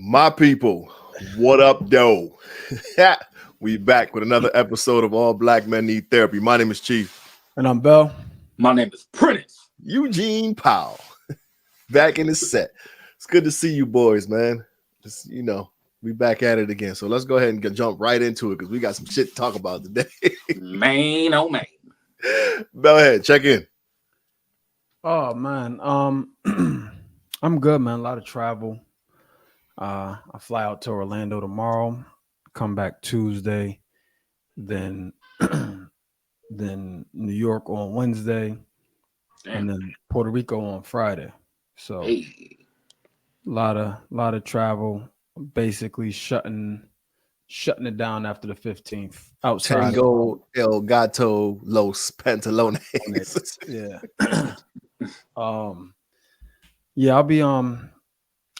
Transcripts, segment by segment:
My people, what up, though? We back with another episode of All Black Men Need Therapy. My name is Chief. And I'm Bell. My name is Prentice. Eugene Powell. Back in the set. It's good to see you boys, man. Just, we back at it again. So let's go ahead and jump right into it because we got some shit to talk about today. Man, oh man. Go ahead, check in. Oh man. I'm good, man. A lot of travel. I fly out to Orlando tomorrow, come back Tuesday, then then New York on Wednesday, and then Puerto Rico on Friday. So a lot of travel, basically shutting it down after the 15th outside. Tango El Gato Los Pantalones. Yeah.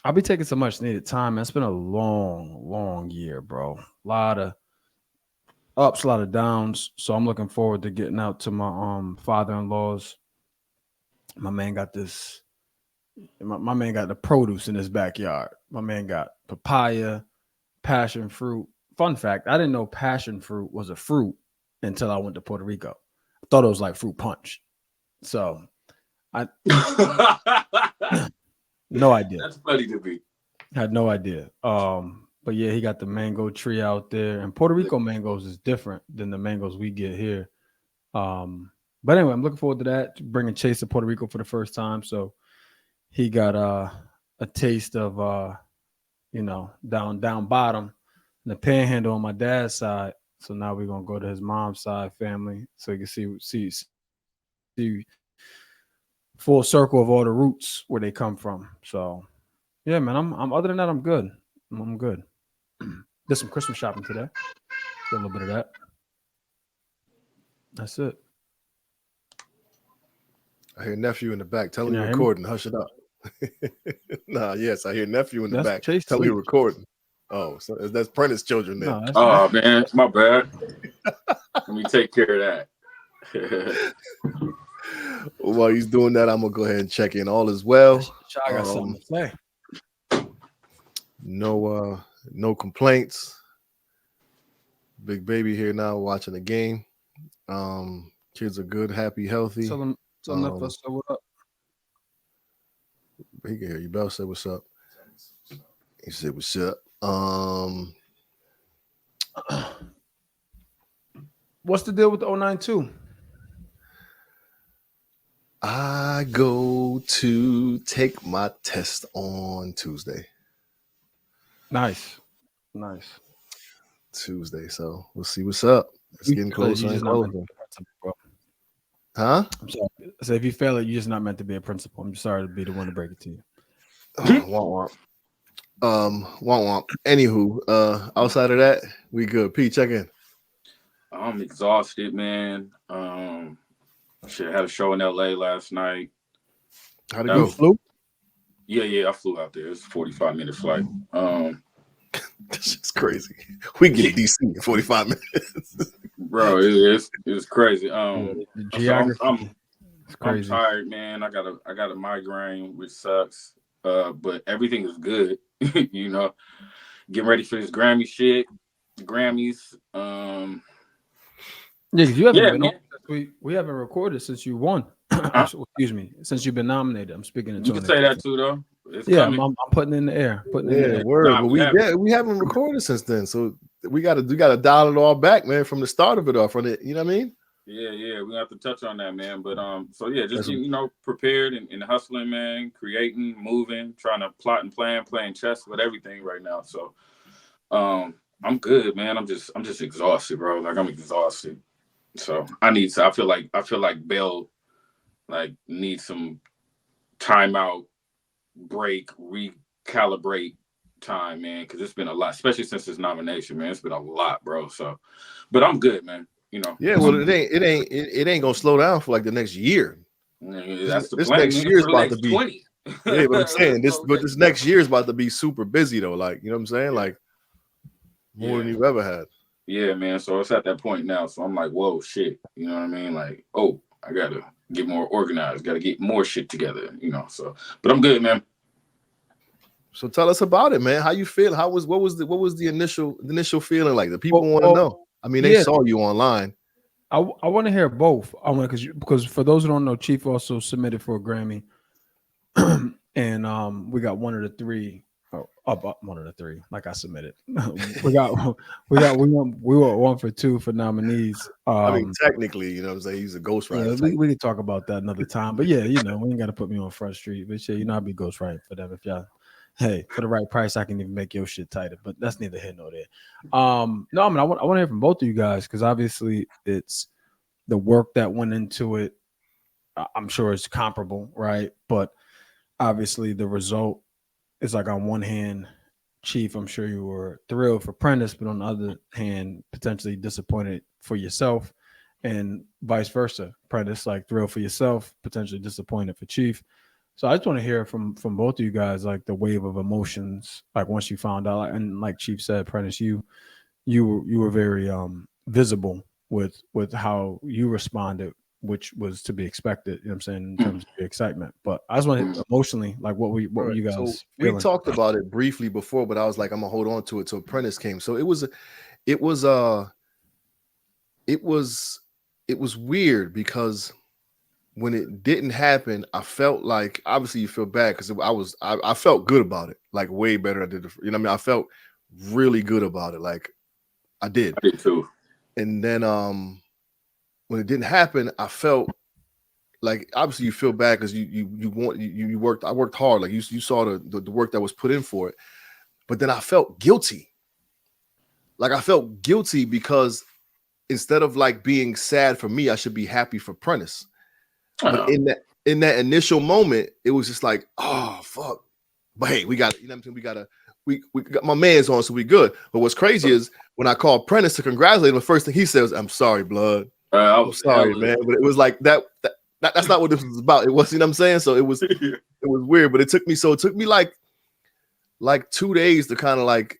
I'll be taking some much needed time, man. It's been a long year, bro. A lot of ups, a lot of downs. So I'm looking forward to getting out to my father-in-law's. My man got this. My man got the produce in his backyard. My man got papaya, passion fruit. Fun fact, I didn't know passion fruit was a fruit until I went to Puerto Rico. I thought it was like fruit punch. So I no idea. That's funny to me. Had no idea. But yeah, he got the mango tree out there, and Puerto Rico mangoes is different than the mangoes we get here. But anyway, I'm looking forward to that. Bringing Chase to Puerto Rico for the first time, so he got a taste of down bottom, and the panhandle on my dad's side. So now we're gonna go to his mom's side family, so you can see full circle of all the roots where they come from. So yeah, man, I'm other than that, I'm good. I'm good. Did some Christmas shopping today. Did a little bit of that. That's it. I hear nephew in the back. Tell him you're recording. Hush it up. Yes, I hear nephew in the back. Tell him you're recording. Oh, so that's Prentice children then. No, man, my bad. Let me take care of that. While he's doing that, I'm gonna go ahead and check in. All is well. I got something to say. No complaints. Big baby here now watching the game. Kids are good, happy, healthy. Tell them us what up. He can hear you. Bell said what's up. He said what's up. What's the deal with the 092? I go to take my test on Tuesday. Nice. Tuesday, so we'll see what's up. It's getting closer and closer. Huh? I'm sorry. So if you fail it, you're just not meant to be a principal. I'm just sorry to be the one to break it to you. Womp womp. Anywho, outside of that, we good. Pete, check in. I'm exhausted, man. Shit, had a show in LA last night. How'd it go? Flew? Yeah, I flew out there. It's a 45-minute flight. This is crazy. We get DC in 45 minutes. Bro, it's crazy. Geography. I'm tired, man. I got a migraine, which sucks. But everything is good. Getting ready for this Grammy shit. The Grammys. Yeah, because you haven't been on. We haven't recorded since you won. Excuse me, since you've been nominated. I'm speaking into. You can say that too, though. I'm putting it in the air. Word. But we haven't recorded since then, so we gotta dial it all back, man, from the start of it off. From it, you know what I mean? Yeah, we have to touch on that, man. But so yeah, just prepared and hustling, man, creating, moving, trying to plot and plan, playing chess with everything right now. So I'm good, man. I'm just exhausted, bro. Like I'm exhausted. So I feel like Bell needs some timeout, break, recalibrate time, man, because it's been a lot, especially since his nomination, man. It's been a lot, bro. So, but I'm good, man. Yeah, well, it ain't gonna slow down for like the next year. That's the this plan. Next year's about to be 20. Yeah, but I'm saying this next year is about to be super busy though. Like, you know what I'm saying? Like more than you've ever had. Yeah, man. So it's at that point now. So I'm like, whoa, shit. You know what I mean? Like, oh, I gotta get more organized. Gotta get more shit together. So, but I'm good, man. So tell us about it, man. How you feel? What was the initial feeling like? The people want to know. I mean, they saw you online. I want to hear both. I want because for those who don't know, Chief also submitted for a Grammy, and we got one of the three. One of the three. Like I submitted, we were 1 for 2 for nominees. I mean, technically, you know what I'm saying? He's a ghostwriter. Yeah, we can talk about that another time. But yeah, we ain't got to put me on Front Street. But yeah, I'll be ghostwriting for them if y'all. Hey, for the right price, I can even make your shit tighter. But that's neither here nor there. No, I mean, I want to hear from both of you guys because obviously it's the work that went into it. I'm sure it's comparable, right? But obviously the result is like on one hand, Chief, I'm sure you were thrilled for Prentice, but on the other hand, potentially disappointed for yourself, and vice versa. Prentice, like thrilled for yourself, potentially disappointed for Chief. So I just want to hear from both of you guys, like the wave of emotions, like once you found out, and like Chief said, Prentice, you were very visible with how you responded, which was to be expected, you know what I'm saying, in terms of your excitement. But I just want to emotionally, like what were you guys feeling? We talked about it briefly before, but I was like, I'm gonna hold on to it till Prentice came. So it was weird because when it didn't happen, I felt like, obviously you feel bad because I felt good about it, like way better. I did, you know what I mean? I felt really good about it. Like I did too. And then when it didn't happen, I felt like, obviously you feel bad because you worked. I worked hard. Like you saw the work that was put in for it. But then I felt guilty. Like I felt guilty because instead of like being sad for me, I should be happy for Prentice. But in that initial moment, it was just like, oh fuck. But hey, we got, you know what I'm saying? We got my man's on, so we good. But what's crazy is when I called Prentice to congratulate him, the first thing he says, "I'm sorry, blood. I'm sorry, man." But it was like that's not what this was about. It was, you know what I'm saying? So it was it was weird. But it took me like 2 days to kind of like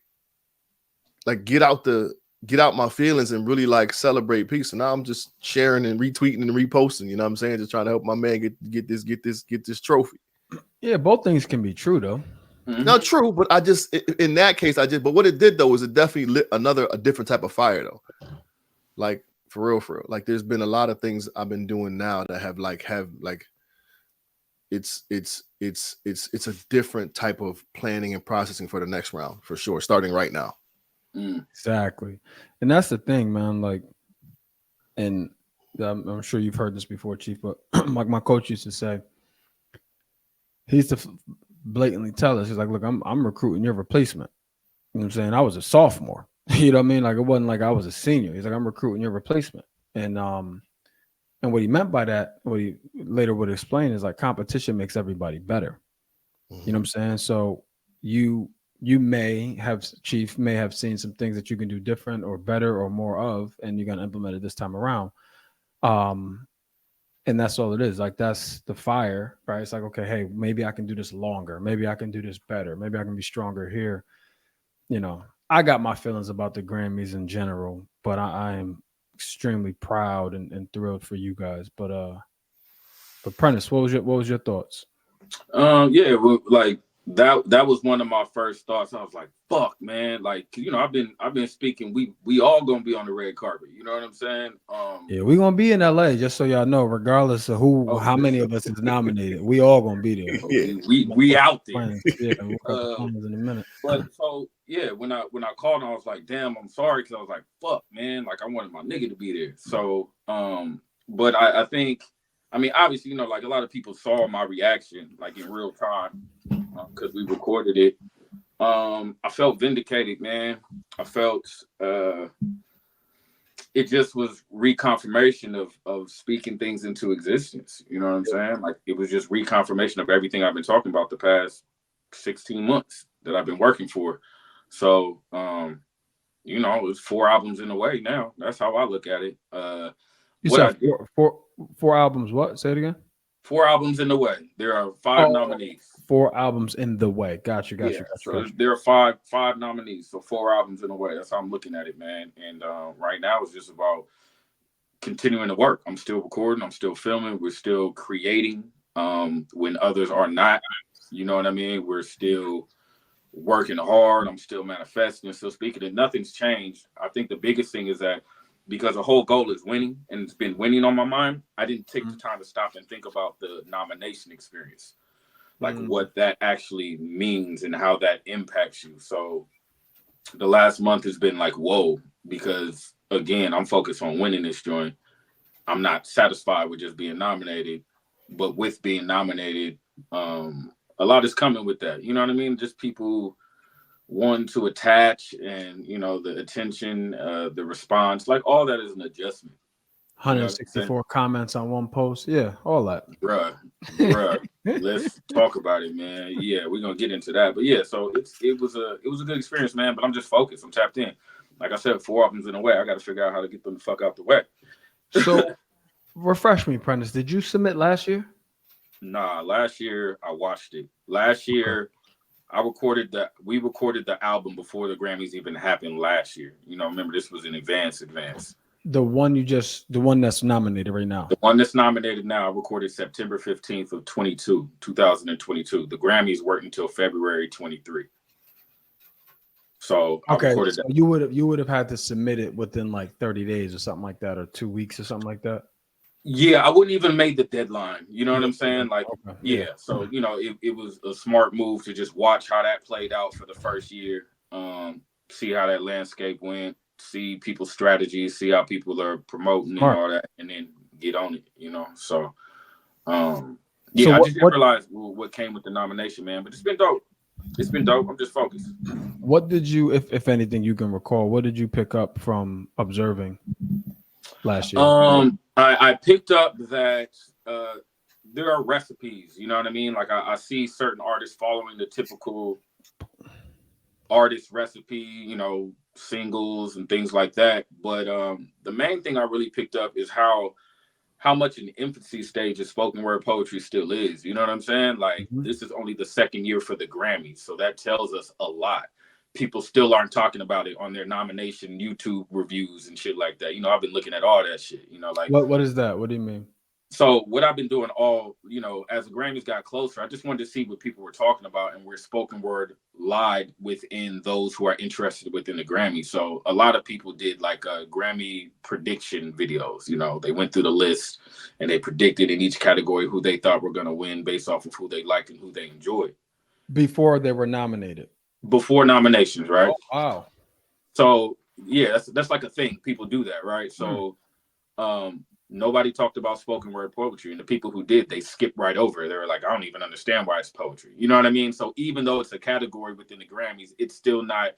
get out my feelings and really like celebrate peace. And now I'm just sharing and retweeting and reposting, you know what I'm saying? Just trying to help my man get this trophy. Yeah, both things can be true though. Mm-hmm. No, true, but in that case, but what it did though is it definitely lit a different type of fire though. Like for real. Like there's been a lot of things I've been doing now that have it's a different type of planning and processing for the next round for sure, starting right now. Exactly. And that's the thing, man. Like, and I'm sure you've heard this before, Chief, but like my coach used to say, he used to blatantly tell us, he's like, look, I'm recruiting your replacement. You know what I'm saying? I was a sophomore. You know what I mean? Like it wasn't like I was a senior. He's like, I'm recruiting your replacement. And what he meant by that, what he later would explain is like competition makes everybody better. Mm-hmm. You know what I'm saying? So you Chief may have seen some things that you can do different or better or more of, and you're gonna implement it this time around. And that's all it is. Like that's the fire, right? It's like, okay, hey, maybe I can do this longer. Maybe I can do this better. Maybe I can be stronger here. You know, I got my feelings about the Grammys in general, but I am extremely proud and thrilled for you guys. But Prentice, what was your thoughts? Yeah, well, like that was one of my first thoughts. I was like, fuck, man. Like, you know, I've been speaking, we all gonna be on the red carpet, you know what I'm saying? Yeah, we're gonna be in LA, just so y'all know, regardless of how many of us is nominated, we all gonna be there. We out there. Yeah, we'll cut the plans in a minute. But so yeah, when I called, I was like, damn, I'm sorry, because I was like, fuck, man, like I wanted my nigga to be there. So but I think, I mean, obviously, you know, like a lot of people saw my reaction like in real time because we recorded it. I felt vindicated, man. I felt it just was reconfirmation of speaking things into existence. You know what I'm saying? Like it was just reconfirmation of everything I've been talking about the past 16 months that I've been working for. So, you know, it's 4 albums in a way now. That's how I look at it. You said four albums. What? Say it again. 4 albums in the way. There are 5 nominees. 4 albums in the way. Got you. So there are five nominees. So 4 albums in a way. That's how I'm looking at it, man. And right now it's just about continuing to work. I'm still recording. I'm still filming. We're still creating when others are not. You know what I mean? We're still working hard. I'm still manifesting and still speaking, and nothing's changed. I think the biggest thing is that because the whole goal is winning and it's been winning on my mind, I didn't take the time to stop and think about the nomination experience, like what that actually means and how that impacts you. So the last month has been like, whoa, because again, I'm focused on winning this joint. I'm not satisfied with just being nominated, but with being nominated, a lot is coming with that. You know what I mean? Just people want to attach, and the attention, the response, like all that is an adjustment. 164 comments on one post. Yeah, all that. Bruh, let's talk about it, man. Yeah, we're gonna get into that. But yeah, so it was a good experience, man. But I'm just focused. I'm tapped in. Like I said, 4 albums in a way. I got to figure out how to get them the fuck out the way. So, refresh me, Prentice. Did you submit last year? Nah, last year I watched it. Last year we recorded the album before the Grammys even happened last year. Remember this was in advance. The one that's nominated right now. The one that's nominated now, I recorded September 15th of 2022. The Grammys worked until February 23. So okay, so you would have had to submit it within like 30 days or something like that, or 2 weeks or something like that. Yeah, I wouldn't even make the deadline. You know what I'm saying? Like, okay. Yeah. So, it was a smart move to just watch how that played out for the first year. See how that landscape went, see people's strategies, see how people are promoting and all that, and then get on it, So, I just didn't realize what came with the nomination, man. But it's been dope. I'm just focused. What did you, if anything you can recall, what did you pick up from observing last year? I picked up that there are recipes, you know what I mean? Like I see certain artists following the typical artist recipe, singles and things like that. But the main thing I really picked up is how much an infancy stage of spoken word poetry still is. You know what I'm saying? Like this is only the second year for the Grammys. So that tells us a lot. People still aren't talking about it on their nomination YouTube reviews and shit like that. I've been looking at all that shit, like what is that? What do you mean? So what I've been doing as the Grammys got closer, I just wanted to see what people were talking about and where spoken word lied within those who are interested within the Grammys. So a lot of people did like Grammy prediction videos. They went through the list and they predicted in each category who they thought were going to win based off of who they liked and who they enjoyed. Before they were nominated? Before nominations, right? Oh, wow. So yeah, that's like a thing. People do that, right? So nobody talked about spoken word poetry, and the people who did, they skipped right over it. They were like, I don't even understand why it's poetry. You know what I mean? So even though it's a category within the Grammys, it's still not,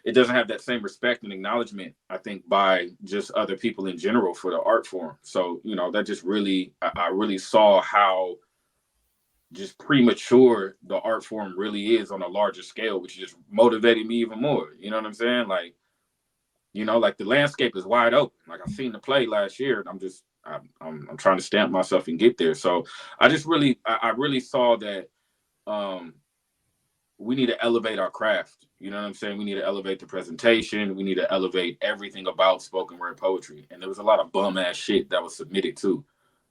it doesn't have that same respect and acknowledgement, I think, by just other people in general for the art form. So, that just really, I really saw how just premature the art form really is on a larger scale, which just motivated me even more. You know what I'm saying? Like, like the landscape is wide open. Like I've seen the play last year, and I'm trying to stamp myself and get there. So I really saw that we need to elevate our craft. You know what I'm saying? We need to elevate the presentation. We need to elevate everything about spoken word poetry. And there was a lot of bum ass shit that was submitted too.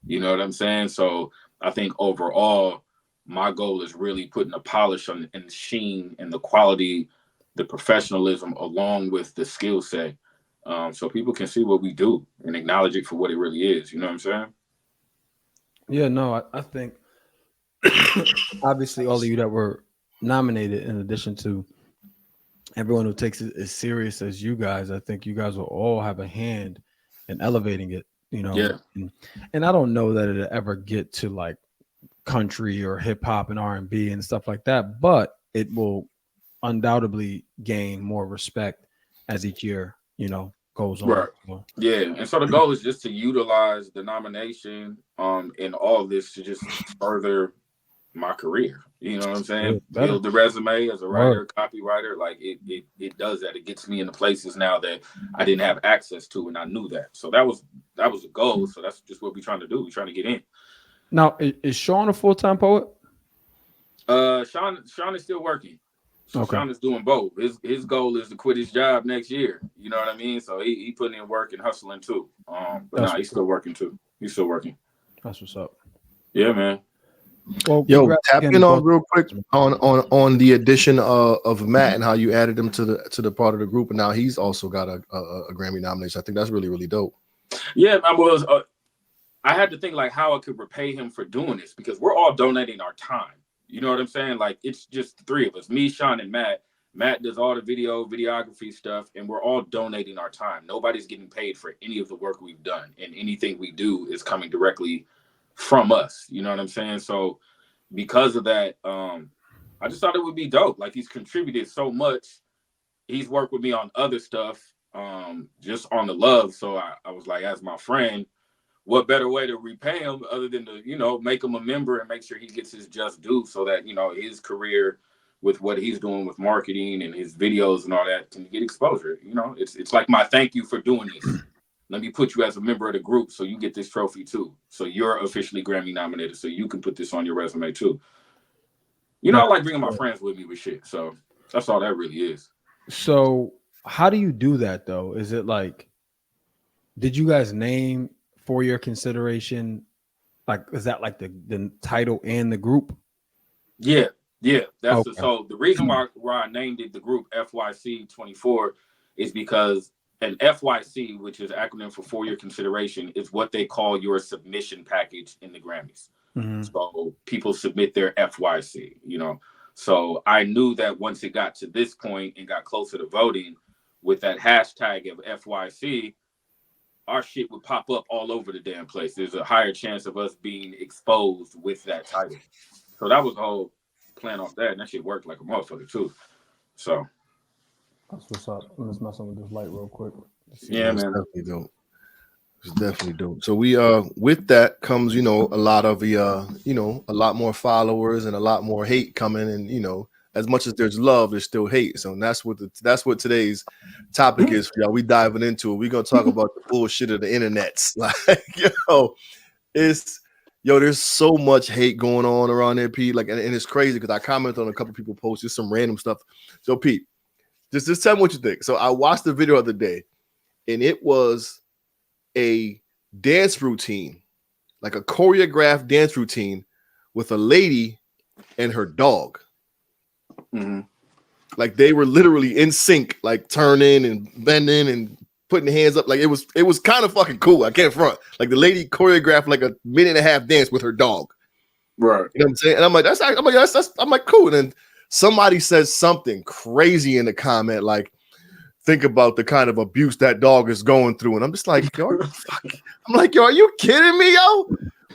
You know what I'm saying? So I think overall, my goal is really putting a polish on and the sheen and the quality, the professionalism, along with the skill set, so people can see what we do and acknowledge it for what it really is. You know what I'm saying? Yeah, no, I think obviously all of you that were nominated, in addition to everyone who takes it as serious as you guys, I think you guys will all have a hand in elevating it, Yeah. And I don't know that it'll ever get to like country or hip hop and R&B and stuff like that, but it will undoubtedly gain more respect as each year, goes on. Right. Yeah. And so the goal is just to utilize the nomination in all of this to just further my career. You know what I'm saying? Build the resume as a writer, copywriter. Like it does that. It gets me into places now that I didn't have access to, and I knew that. So that was the goal. So that's just what we're trying to do. We're trying to get in. Now, is Sean a full-time poet? Sean is still working. So okay. Sean is doing both. His goal is to quit his job next year. You know what I mean? So he putting in work and hustling too. But he's still working too. He's still working. That's what's up. Yeah, man. Well, Yo, congrats tap again in to on both. real quick on the addition of Matt and how you added him to the part of the group, and now he's also got a Grammy nomination. I think that's really, really dope. Yeah, I had to think like how I could repay him for doing this, because we're all donating our time. You know what I'm saying? Like, it's just the three of us, me, Sean, and Matt. Matt does all the videography stuff, and we're all donating our time. Nobody's getting paid for any of the work we've done, and anything we do is coming directly from us. You know what I'm saying? So because of that, I just thought it would be dope. Like, he's contributed so much. He's worked with me on other stuff, just on the love. So I was like, as my friend, what better way to repay him other than to, make him a member and make sure he gets his just due, so that, his career with what he's doing with marketing and his videos and all that can get exposure. It's like my thank you for doing this. Let me put you as a member of the group so you get this trophy too. So you're officially Grammy nominated, so you can put this on your resume too. I like bringing my friends with me with shit. So that's all that really is. So how do you do that though? Is it like, did you guys name for your consideration? Like, is that like the title and the group? Yeah. That's Okay. so the reason why I named it the group FYC24 is because an FYC, which is acronym for your consideration, is what they call your submission package in the Grammys. Mm-hmm. So people submit their FYC, So I knew that once it got to this point and got closer to voting with that hashtag of FYC, our shit would pop up all over the damn place. There's a higher chance of us being exposed with that title. So that was the whole plan off that, and that shit worked like a motherfucker too. So that's what's up. I'm just messing with this light real quick. Yeah, man. Definitely dope. It's definitely dope. So we with that comes, a lot of the a lot more followers and a lot more hate coming, and as much as there's love, there's still hate. So that's what today's topic is for y'all. We diving into it. We're gonna talk about the bullshit of the internets. Like, there's so much hate going on around there, Pete. Like, and it's crazy because I commented on a couple people posts, just some random stuff. So Pete, just tell me what you think. So I watched the video the other day, and it was a dance routine, like a choreographed dance routine with a lady and her dog. Mm-hmm. Like, they were literally in sync, like turning and bending and putting hands up. Like, it was kind of fucking cool. I can't front. Like, the lady choreographed like a minute and a half dance with her dog. Right. You know what I'm saying? And I'm like, cool. And then somebody says something crazy in the comment, like, think about the kind of abuse that dog is going through. And I'm just like, yo, I'm like, yo, are you kidding me, yo?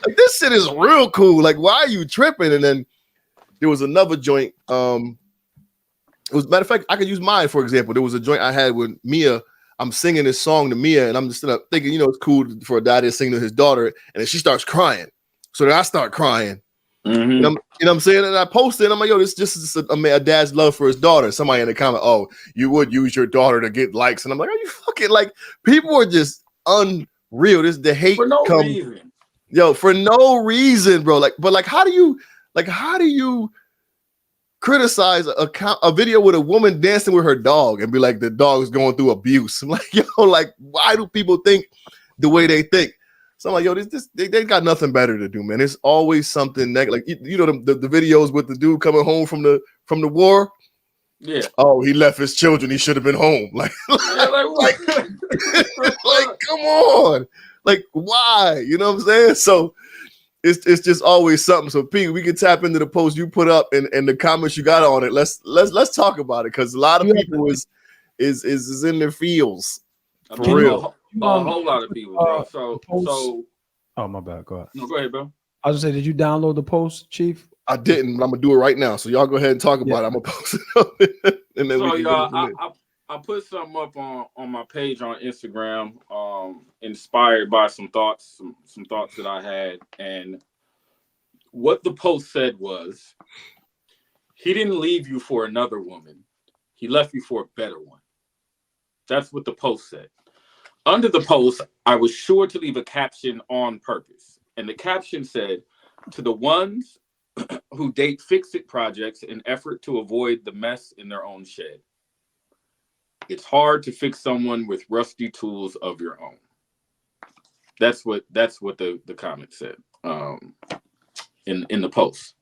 Like, this shit is real cool. Like, why are you tripping? And then there was another joint. It was, matter of fact, I could use mine, for example. There was a joint I had with Mia. I'm singing this song to Mia, and I'm just thinking, it's cool for a dad to sing to his daughter, and then she starts crying. So then I start crying. Mm-hmm. And I'm saying, and I posted, and I'm like, yo, this just is a dad's love for his daughter. Somebody in the comment, oh, you would use your daughter to get likes. And I'm like, are you fucking, like, people are just unreal. The hate for no reason. Yo, for no reason, bro. Like, but how do you criticize a video with a woman dancing with her dog and be like, the dog is going through abuse? I'm like, yo, like, why do people think the way they think? So I'm like, yo, they got nothing better to do, man. It's always something negative. Like, the videos with the dude coming home from the war. Yeah. Oh, he left his children. He should have been home. Like, like, come on. Like, why? You know what I'm saying? So it's just always something. So Pete, we can tap into the post you put up and the comments you got on it. Let's talk about it, because a lot of people is in their feels. For real. A whole lot of people, bro. So oh, my bad. Go ahead. No, go ahead, bro. I was gonna say, did you download the post, Chief? I didn't, but I'm gonna do it right now. So y'all go ahead and talk about it. I'm gonna post it up, and then so y'all, I put something up on my page on Instagram, inspired by some thoughts that I had, and what the post said was, he didn't leave you for another woman, he left you for a better one. That's what the post said. Under the post, I was sure to leave a caption on purpose, and the caption said, to the ones who date fix-it projects in effort to avoid the mess in their own shed. It's hard to fix someone with rusty tools of your own. That's what the comment said. And in the post.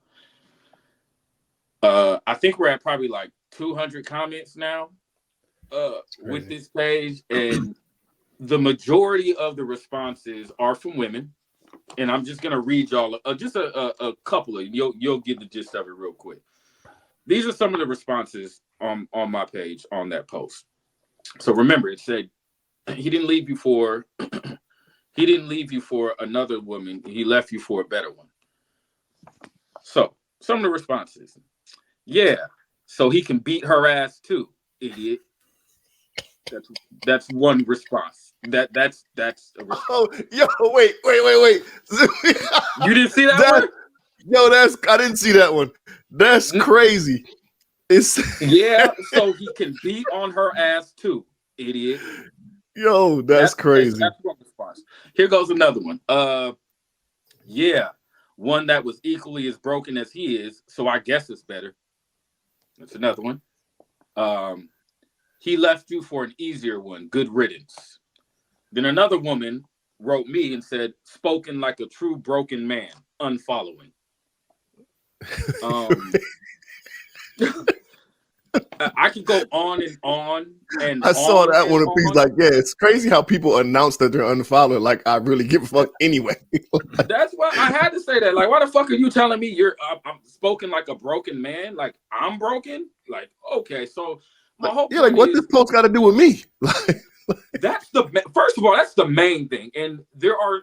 I think we're at probably like 200 comments now with this page, and the majority of the responses are from women. And I'm just gonna read y'all just a couple of you'll get the gist of it real quick. These are some of the responses on my page on that post. So remember, it said he didn't leave you for another woman. He left you for a better one. So some of the responses. Yeah, so he can beat her ass too, idiot. That's one response. That's a response. Oh, yo, wait. You didn't see that one? Yo, I didn't see that one. That's crazy. Yeah, so he can beat on her ass too, idiot. Yo, that's crazy. That's one response. Here goes another one. Yeah, one that was equally as broken as he is, so I guess it's better. That's another one. He left you for an easier one. Good riddance. Then another woman wrote me and said, spoken like a true broken man, unfollowing. I could go on and on. And I saw that one. He's like, yeah, it's crazy how people announce that they're unfollowing. Like, I really give a fuck anyway. That's why I had to say that. Like, why the fuck are you telling me I'm spoken like a broken man? Like, I'm broken? Like, okay, so my whole like, what this post got to do with me? That's first of all, that's the main thing. And there are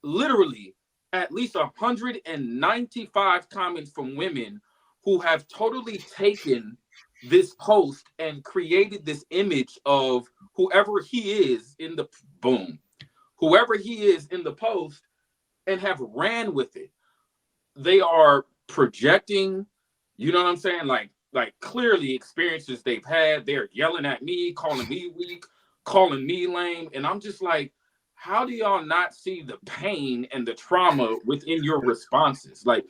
literally at least 195 comments from women who have totally taken this post and created this image of whoever he is in the post and have ran with it. They are projecting, you know what I'm saying? Like clearly experiences they've had. They're yelling at me, calling me weak, calling me lame. And I'm just like, how do y'all not see the pain and the trauma within your responses? Like,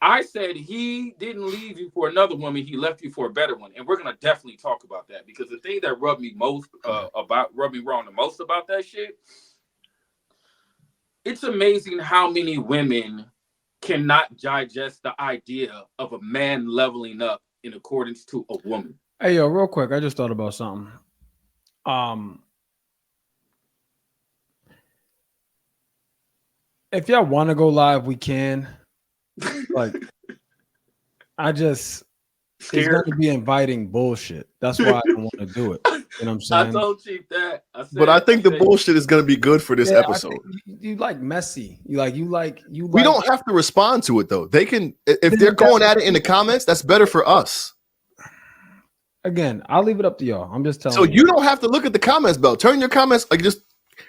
I said he didn't leave you for another woman, he left you for a better one. And we're gonna definitely talk about that, because the thing that rubbed me wrong the most about that shit, it's amazing how many women cannot digest the idea of a man leveling up in accordance to a woman. Hey, yo, real quick, I just thought about something. If y'all want to go live, we can. Like, it's going to be inviting bullshit. That's why I don't want to do it. You know what I'm saying? I told Chief that. But I think the bullshit is going to be good for this episode. You like messy. You like. We don't have to respond to it though. They can, if they're going at it in the comments, that's better for us. Again, I'll leave it up to y'all. I'm just telling you. So you you don't have to look at the comments, Bell. Turn your comments, like, just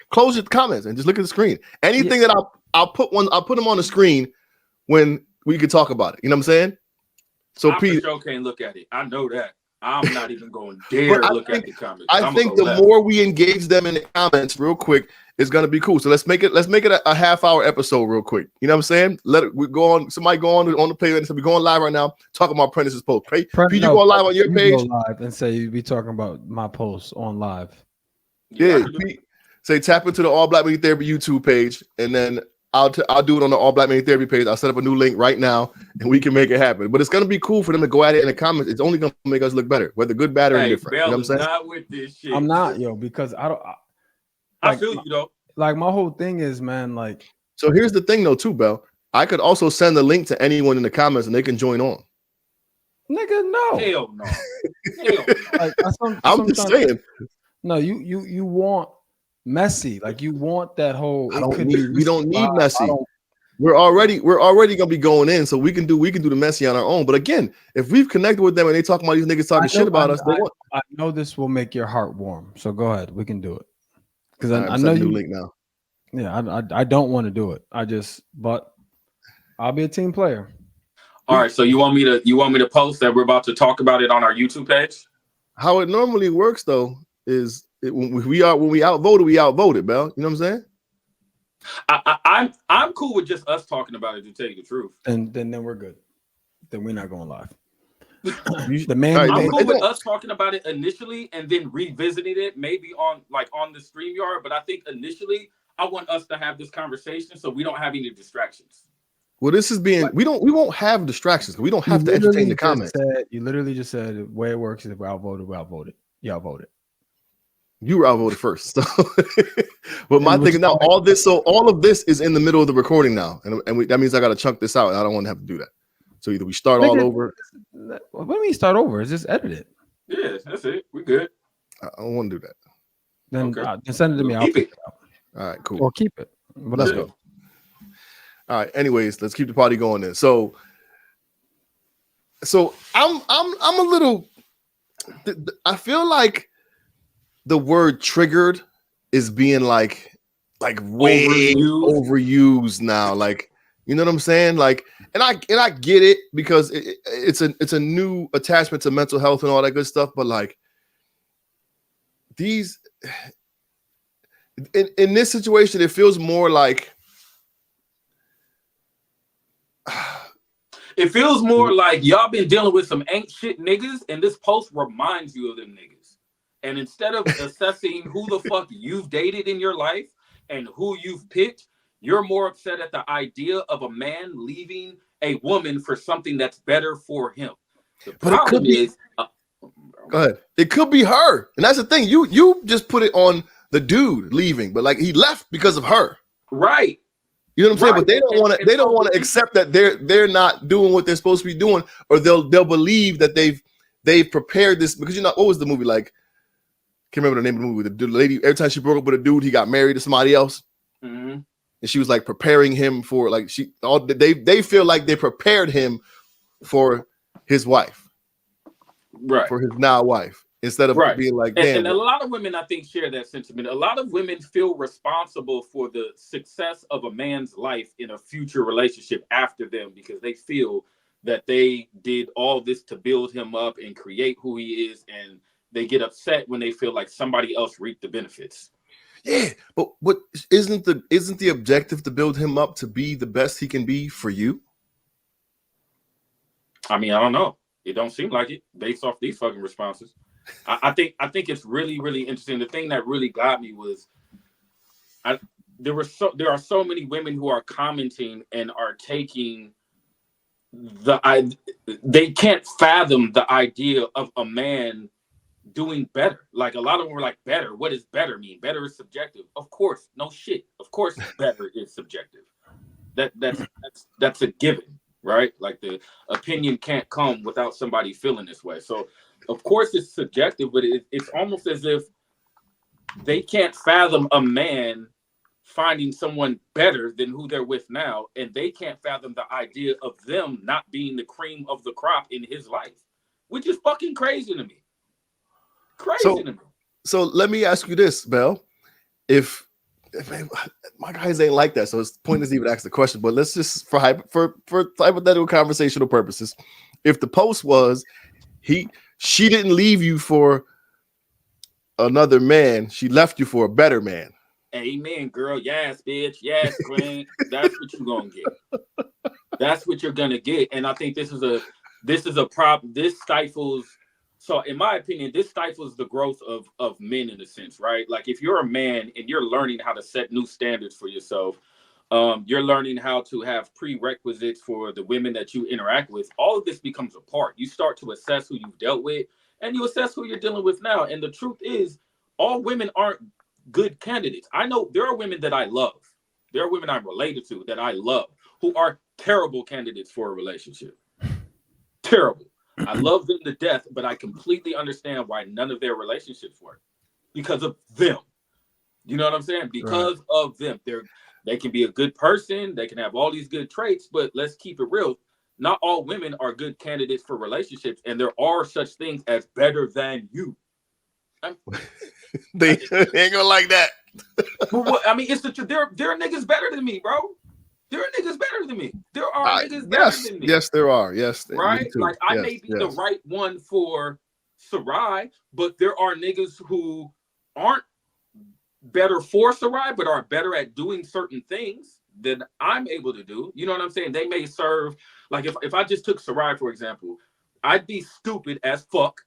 close your comments and just look at the screen. Anything that I'll put them on the screen when we can talk about it. You know what I'm saying? So Pete, sure can't look at it. I know that. I'm not even going to dare look at the comments. I think the more we engage them in the comments real quick, it's going to be cool. So let's make it a half-hour episode real quick. You know what I'm saying? We go on. Somebody go on the playlist. So we're going live right now, talking about Prentice's post. Pete, you go live on your page. Go live and say you be talking about my posts on live. Yeah, Pete, say tap into the All Black Men Therapy YouTube page, and then I'll do it on the All Black Men Therapy page. I'll set up a new link right now, and we can make it happen. But it's gonna be cool for them to go at it in the comments. It's only gonna make us look better, whether good, bad, or indifferent. Bell, you know what I'm saying? Not with this shit. I'm not, yo, because I don't. I feel you though. Like, my whole thing is, man, like. So here's the thing, though, too, Bell. I could also send the link to anyone in the comments, and they can join on. Nigga, no. Hell no. Hell no. Like, I'm just saying. No, you want messy, like, you want that whole. We don't need messy. We're already gonna be going in, so we can do the messy on our own. But again, if we've connected with them and they talking about these niggas talking shit about us, I know this will make your heart warm. So go ahead, we can do it. Because I know you link now. Yeah, I don't want to do it. But I'll be a team player. All right, so you want me to post that we're about to talk about it on our YouTube page? How it normally works though is when we outvoted, we outvoted, Bell. You know what I'm saying? I'm cool with just us talking about it, to tell you the truth. And then we're good. Then we're not going live. The man. I'm cool with us talking about it initially and then revisiting it maybe on the StreamYard. But I think initially I want us to have this conversation so we don't have any distractions. Well, this is being we won't have distractions. We don't have to entertain the comments. You literally just said the way it works is if we're outvoted, we're outvoted. You outvoted. You were outvoted first. So but my thing is now all of this is in the middle of the recording now. And that means I gotta chunk this out. I don't want to have to do that. So either we start all over. What do you mean start over? It's just edited. Yeah, that's it. We're good. I don't want to do that. Then, then send it to me. I'll keep it. All right, cool. Or keep it. But let's go. All right. Anyways, let's keep the party going then. So I'm a little. I feel like the word "triggered" is being like way overused now. Like, you know what I'm saying? Like, and I get it because it's a new attachment to mental health and all that good stuff. But like these. In this situation, it feels more like y'all been dealing with some ain't shit niggas, and this post reminds you of them niggas. And instead of assessing who the fuck you've dated in your life and who you've picked, you're more upset at the idea of a man leaving a woman for something that's better for him. The problem is, go ahead. It could be her, and that's the thing. You just put it on the dude leaving, but like he left because of her, right? You know what I'm saying? But they don't want to. They don't want to accept that they're not doing what they're supposed to be doing, or they'll believe that they've prepared this because what was the movie like? Can't remember the name of the movie. The lady, every time she broke up with a dude, he got married to somebody else, and she was like preparing him for like they feel like they prepared him for his wife, right? For his now wife. Instead of being like, damn. And a lot of women, I think, share that sentiment. A lot of women feel responsible for the success of a man's life in a future relationship after them because they feel that they did all this to build him up and create who he is, and they get upset when they feel like somebody else reaped the benefits. Yeah, but what isn't the objective to build him up to be the best he can be for you? I mean, I don't know. It don't seem like it based off these fucking responses. I think it's really, really interesting. The thing that really got me was there are so many women who are commenting and are taking they can't fathom the idea of a man doing better. Like a lot of them were like, better. What does better mean? Better is subjective. Of course, no shit. Of course, better is subjective. That's a given, right? Like the opinion can't come without somebody feeling this way. So of course it's subjective, but it's almost as if they can't fathom a man finding someone better than who they're with now, and they can't fathom the idea of them not being the cream of the crop in his life, which is fucking crazy to me. To me. So let me ask you this, Bell. If my guys ain't like that, so it's pointless to even ask the question. But let's just for hypothetical conversational purposes, if the post was she didn't leave you for another man, she left you for a better man. Amen, girl. Yes, bitch. Yes, queen. That's what you're gonna get. That's what you're gonna get. And I think this is a problem. This stifles. So, in my opinion, this stifles the growth of men in a sense, right? Like if you're a man and you're learning how to set new standards for yourself, you're learning how to have prerequisites for the women that you interact with. All of this becomes a part. You start to assess who you've dealt with, and you assess who you're dealing with now. And the truth is, all women aren't good candidates. I know there are women that I love. There are women I'm related to that I love who are terrible candidates for a relationship. Terrible. I love them to death, but I completely understand why none of their relationships work because of them. You know what I'm saying? Because of them. They can be a good person. They can have all these good traits, but let's keep it real. Not all women are good candidates for relationships, and there are such things as better than you. They ain't gonna like that. I mean, it's the truth. There are niggas better than me, bro. There are niggas better than me. There are niggas better than me. Yes, there are. Yes, right. Like I may be the right one for Sarai, but there are niggas who aren't better for Sarai, but are better at doing certain things than I'm able to do. You know what I'm saying? They may serve. Like if I just took Sarai for example, I'd be stupid as fuck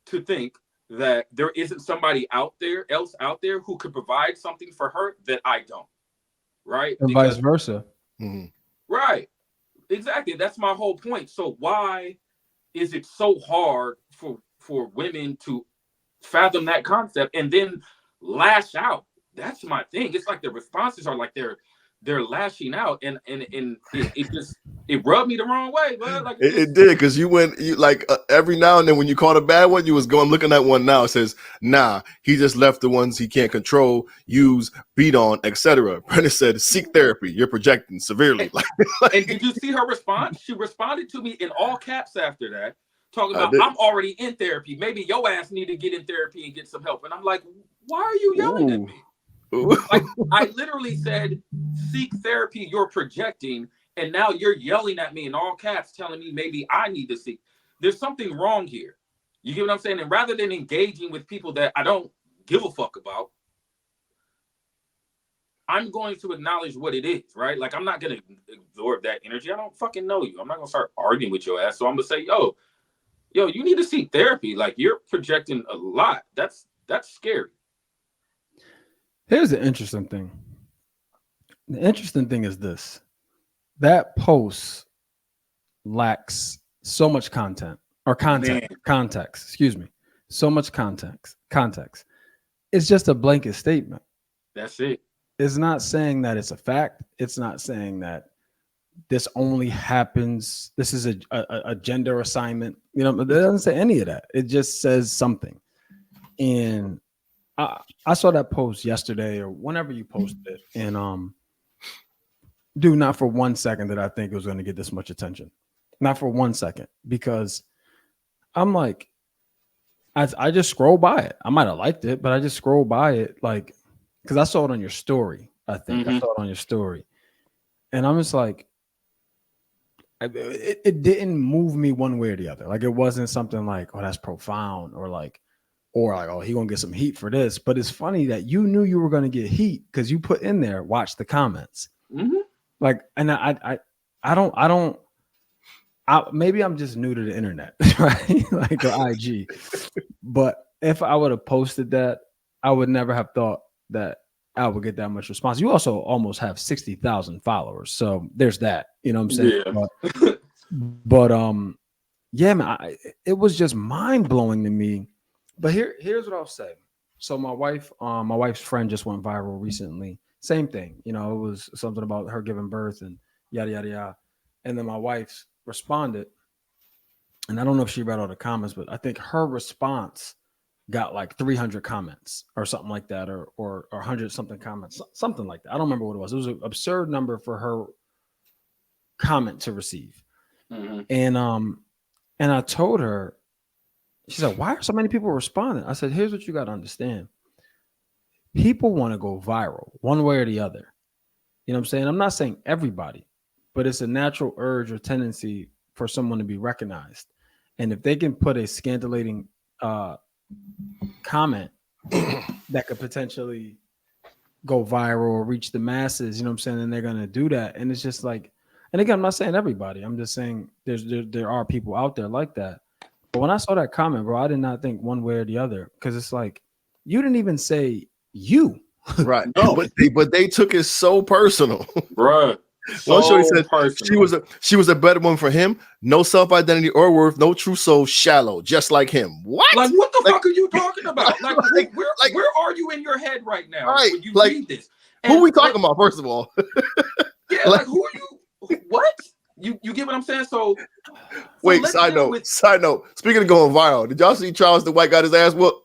to think that there isn't somebody else out there who could provide something for her that I don't. Right. And vice versa. Mm-hmm. Right. Exactly. That's my whole point. So why is it so hard for women to fathom that concept and then lash out? That's my thing. It's like the responses are like they're lashing out, and it just it rubbed me the wrong way, bud. Like It did, because you like every now and then when you caught a bad one, you was going looking at one now. It says, nah, he just left the ones he can't control, use, beat on, etc. Brennan said, seek therapy. You're projecting severely. And did you see her response? She responded to me in all caps after that, talking about, did. I'm already in therapy. Maybe your ass need to get in therapy and get some help. And I'm like, why are you yelling at me? Like, I literally said, seek therapy, you're projecting, and now you're yelling at me in all caps, telling me maybe I need to seek. There's something wrong here. You get what I'm saying? And rather than engaging with people that I don't give a fuck about, I'm going to acknowledge what it is, right? Like, I'm not going to absorb that energy. I don't fucking know you. I'm not going to start arguing with your ass. So I'm going to say, yo, you need to seek therapy. Like, you're projecting a lot. That's scary. Here's the interesting thing. The interesting thing is this. That post lacks so much content or context, excuse me. So much context. It's just a blanket statement. That's it. It's not saying that it's a fact. It's not saying that this only happens. This is a gender assignment. You know, it doesn't say any of that. It just says something. And I saw that post yesterday or whenever you posted it, and dude, not for 1 second did I think it was going to get this much attention. Not for 1 second, because I'm like, I just scroll by it. I might have liked it, but I just scroll by it, like, because I saw it on your story. I think I saw it on your story, and I'm just like, it didn't move me one way or the other. Like, it wasn't something like, oh, that's profound, or like, oh, he gonna get some heat for this. But it's funny that you knew you were gonna get heat because you put in there, watch the comments. Mm-hmm. Like, and I don't. Maybe I'm just new to the internet, right? Like the IG. But if I would have posted that, I would never have thought that I would get that much response. You also almost have 60,000 followers, so there's that. You know what I'm saying? Yeah. But yeah, man, it was just mind blowing to me. But here's what I'll say. So my wife's friend just went viral recently. Same thing, you know, it was something about her giving birth and yada yada yada. And then my wife responded, and I don't know if she read all the comments, but I think her response got like 300 comments or something like that, or 100 something comments, something like that. I don't remember what it was. It was an absurd number for her comment to receive. Mm-hmm. And I told her, she said, why are so many people responding? I said, here's what you got to understand. People want to go viral one way or the other. You know what I'm saying? I'm not saying everybody, but it's a natural urge or tendency for someone to be recognized. And if they can put a scintillating comment that could potentially go viral or reach the masses, you know what I'm saying? And they're going to do that. And it's just like, and again, I'm not saying everybody. I'm just saying there are people out there like that. But when I saw that comment, bro, I did not think one way or the other, because it's like, you didn't even say you. Right. No. But they took it so personal. Bro. One shorty said she was a better one for him. No self-identity or worth, no true soul, shallow, just like him. What? Like, what the fuck are you talking about? Like, where are you in your head right now when you read this? And who are we talking about, first of all? Yeah, like, who are you? What? You get what I'm saying? So wait, side note. Speaking of going viral, did y'all see Charles the White got his ass whooped?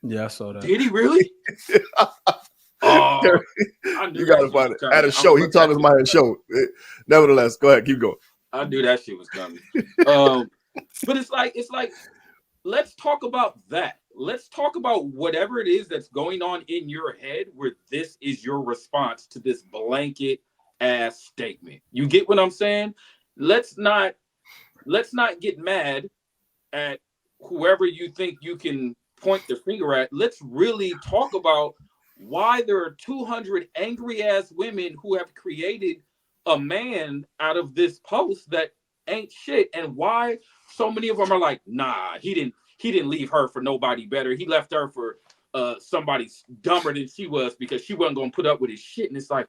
Yeah, I saw that. Did he really? Oh, you gotta find it at a show. He talking about a show. Nevertheless, go ahead, keep going. I knew that shit was coming. But it's like, let's talk about that. Let's talk about whatever it is that's going on in your head, where this is your response to this blanket ass statement. You get what I'm saying? Let's not get mad at whoever you think you can point the finger at. Let's really talk about why there are 200 angry ass women who have created a man out of this post that ain't shit, and why so many of them are like, nah, he didn't leave her for nobody better. He left her for somebody dumber than she was because she wasn't gonna put up with his shit. And it's like,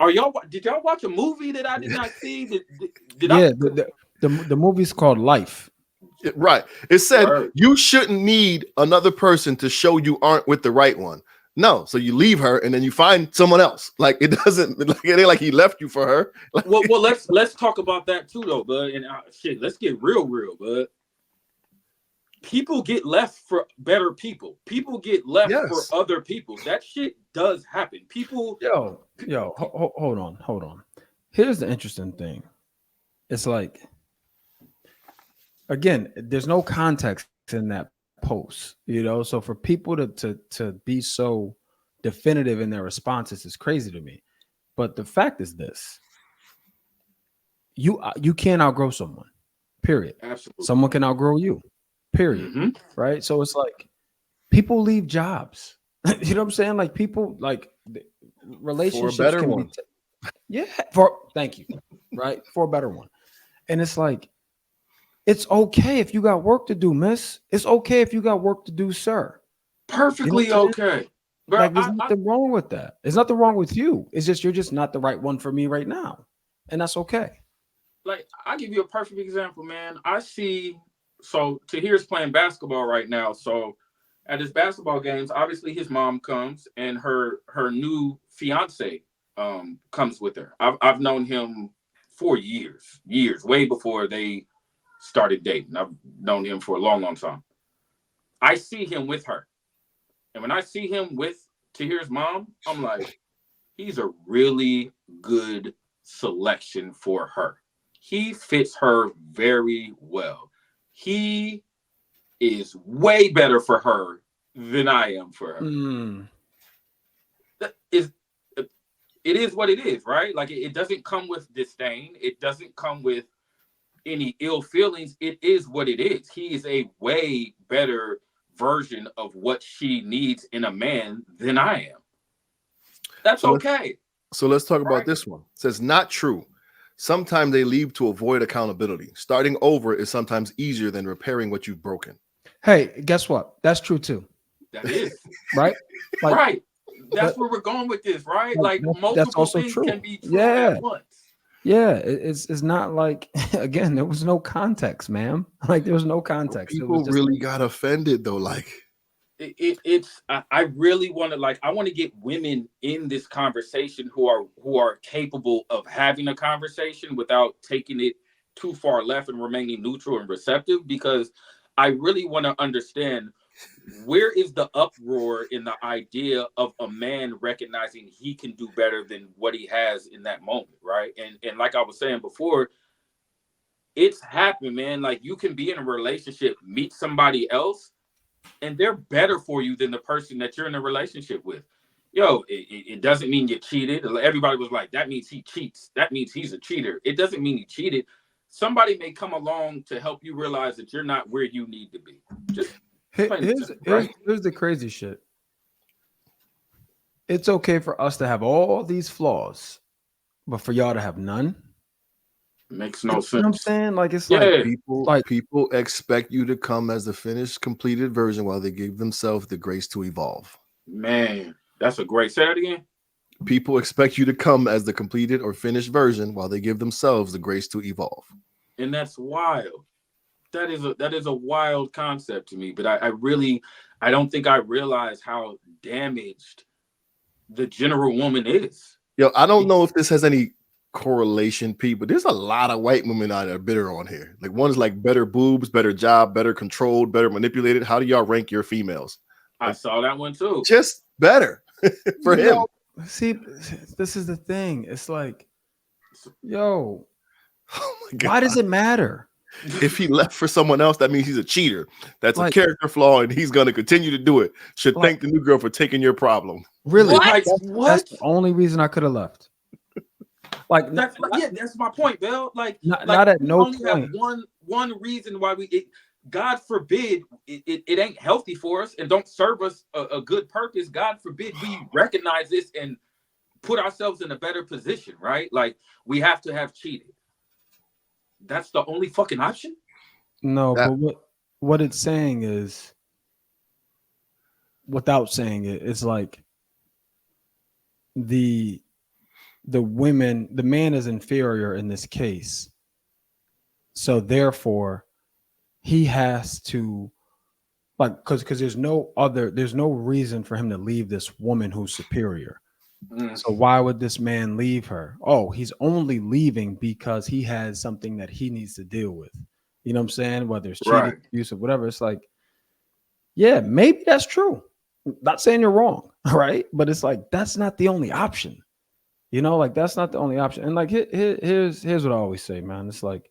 Did y'all watch a movie that I did not see? Did Yeah, I? the movie's called Life. Right. It said Word. you shouldn't need another person to show you aren't with the right one. No, so you leave her and then you find someone else. Like it doesn't, like it ain't like he left you for her. Like, Well, let's talk about that too, though, bud. And shit, let's get real, bud. People get left for better people. People get left for yes. other people. That shit does happen. People. Hold on. Here's the interesting thing. It's like, again, there's no context in that post, So for people to be so definitive in their responses is crazy to me. But the fact is this: you can't outgrow someone. Period. Absolutely. Someone can outgrow you. Period. Mm-hmm. Right. So it's like people leave jobs. You know what I'm saying? Like people, like relationships better can one. be. Thank you. Right, for a better one. And it's like, it's okay if you got work to do, miss. It's okay if you got work to do, sir. Perfectly okay. Bro, Like there's nothing wrong with that. There's nothing wrong with you. It's just you're just not the right one for me right now. And that's okay. Like, I'll give you a perfect example, man. I see, so Tahir's playing basketball right now. So at his basketball games, obviously his mom comes and her new fiance comes with her. I've known him for years, way before they started dating. I've known him for a long, long time. I see him with her. And when I see him with Tahir's mom, I'm like, he's a really good selection for her. He fits her very well. He is way better for her than I am for her. It is what it is, right? Like it doesn't come with disdain. It doesn't come with any ill feelings. It is what it is. He is a way better version of what she needs in a man than I am. That's okay. So let's talk about this one. It says not true. Sometimes they leave to avoid accountability. Starting over is sometimes easier than repairing what you've broken. Hey, guess what? That's true too. That is. Right? Like, right. That's where we're going with this, right? Like multiple things true. can be true at once. Yeah, it's not like, again, there was no context, ma'am. Like there was no context. People really got offended though. Like I really want to, like, I want to get women in this conversation who are capable of having a conversation without taking it too far left and remaining neutral and receptive, because I really want to understand where is the uproar in the idea of a man recognizing he can do better than what he has in that moment, right? And like I was saying before, it's happened, man. Like you can be in a relationship, meet somebody else, and they're better for you than the person that you're in a relationship with. Yo, it doesn't mean you cheated. Everybody was like, that means he cheats. That means he's a cheater. It doesn't mean he cheated. Somebody may come along to help you realize that you're not where you need to be. Just here's the crazy shit. It's okay for us to have all these flaws, but for y'all to have none makes no sense. You know what I'm saying? Like it's people expect you to come as the finished, completed version while they give themselves the grace to evolve. Man, that's a great. Say that again. People expect you to come as the completed or finished version while they give themselves the grace to evolve. And that's wild. That is a wild concept to me. But I don't think I realize how damaged the general woman is. Yo, I don't know if this has any correlation, Pete, but there's a lot of white women that are bitter on here. Like one's like better boobs, better job, better controlled, better manipulated. How do y'all rank your females? I saw that one too. Just better for him. See, this is the thing. It's like, yo, why does it matter? If he left for someone else, that means he's a cheater. That's a character flaw, and he's going to continue to do it. Should thank the new girl for taking your problem. Really? What? That's the only reason I could have left. Like that's my point, Bill. Like not at no only point. Have one reason why God forbid it ain't healthy for us and don't serve us a good purpose. God forbid we recognize this and put ourselves in a better position, right? Like we have to have cheated. That's the only fucking option? No, but what it's saying is, without saying it, it's like the the man is inferior in this case. So therefore, he has to like because there's no reason for him to leave this woman who's superior. So why would this man leave her? Oh, he's only leaving because he has something that he needs to deal with. You know what I'm saying? Whether it's cheating, Right. abusive, whatever. It's like, yeah, maybe that's true. Not saying you're wrong, right? But it's like that's not the only option. You know, like that's not the only option. And like here's what I always say, man. It's like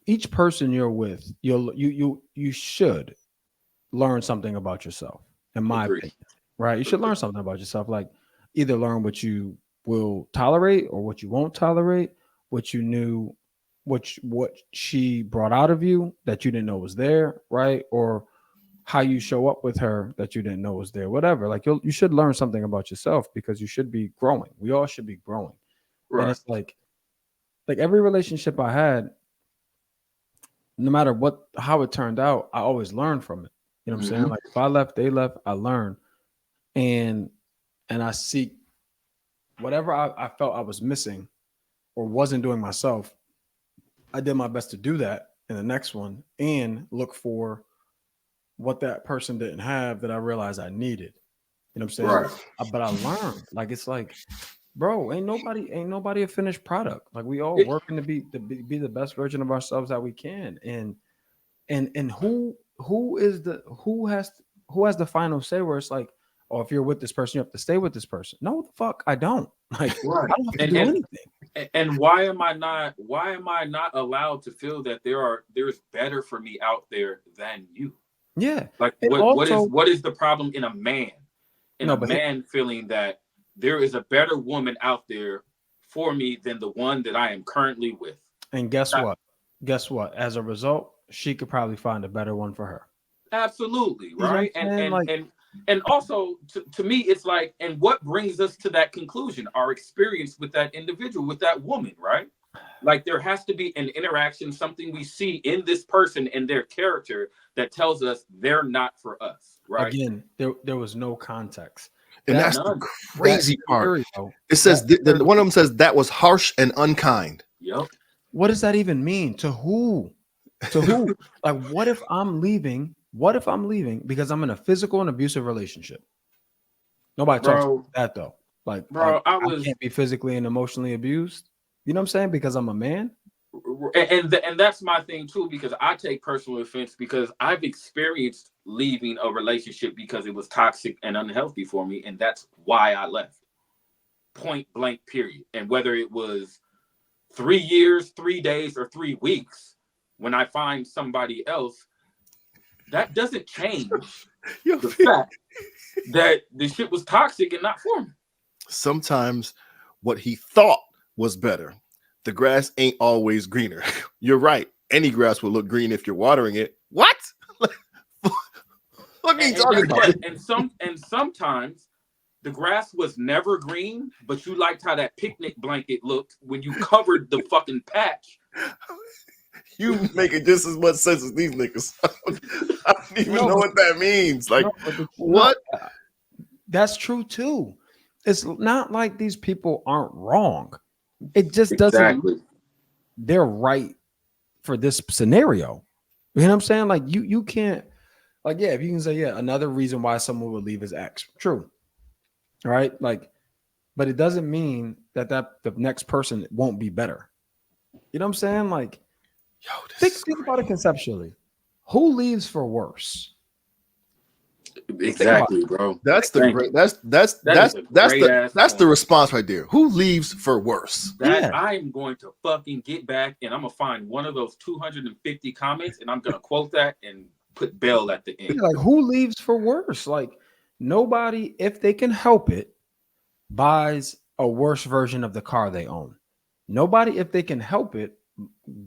each person you're with, you should learn something about yourself, in my Agreed. opinion. Right? You should learn something about yourself. Like either learn what you will tolerate or what you won't tolerate, what you knew, what she brought out of you that you didn't know was there, right? Or how you show up with her that you didn't know was there, whatever. Like you should learn something about yourself because you should be growing. We all should be growing. Right. And it's like every relationship I had, no matter how it turned out, I always learned from it. You know what I'm saying? Like if I left, they left, I learned. And I seek whatever I felt I was missing or wasn't doing myself. I did my best to do that in the next one and look for what that person didn't have that I realized I needed. You know what I'm saying? Right. But I learned. Like it's like, bro, ain't nobody a finished product. Like we all working to be the best version of ourselves that we can. And who has the final say where it's like, oh, if you're with this person, you have to stay with this person. No, the fuck, I don't. Like, right. I don't have to do anything. And why am I not allowed to feel that there's better for me out there than you? Yeah. Like what is the problem in a man? Feeling that there is a better woman out there for me than the one that I am currently with. And guess what? As a result, she could probably find a better one for her. Absolutely, right? And also to me, it's like, and what brings us to that conclusion? Our experience with that individual, with that woman, right? Like there has to be an interaction, something we see in this person and their character that tells us they're not for us, right? Again, there was no context. And that's the crazy part. It says one of them says that was harsh and unkind. Yep. What does that even mean? To who? To who? Like, what if I'm leaving? What if I'm leaving because I'm in a physical and abusive relationship? Nobody talks about that though. Like, bro, I can't be physically and emotionally abused. You know what I'm saying? Because I'm a man. And that's my thing too, because I take personal offense because I've experienced leaving a relationship because it was toxic and unhealthy for me, and that's why I left. Point blank, period. And whether it was 3 years, 3 days, or 3 weeks, when I find somebody else, that doesn't change the fact that the shit was toxic and not for me. Sometimes what he thought was better. The grass ain't always greener. You're right. Any grass will look green if you're watering it. What? What are you talking about? And sometimes the grass was never green, but you liked how that picnic blanket looked when you covered the fucking patch. You make it just as much sense as these niggas. I don't even know what that means. Like, what? That's true too. It's not like these people aren't wrong. It just doesn't. They're right for this scenario. You know what I'm saying? Like you can't. Like if you can say another reason why someone would leave is X. True. All right. Like, but it doesn't mean that the next person won't be better. You know what I'm saying? Like, think about it conceptually. Who leaves for worse? Exactly, bro. That's the response right there. Who leaves for worse? I'm going to fucking get back and I'm gonna find one of those 250 comments and I'm gonna quote that and put Bell at the end. Yeah, like who leaves for worse? Like nobody, if they can help it, buys a worse version of the car they own. Nobody, if they can help it,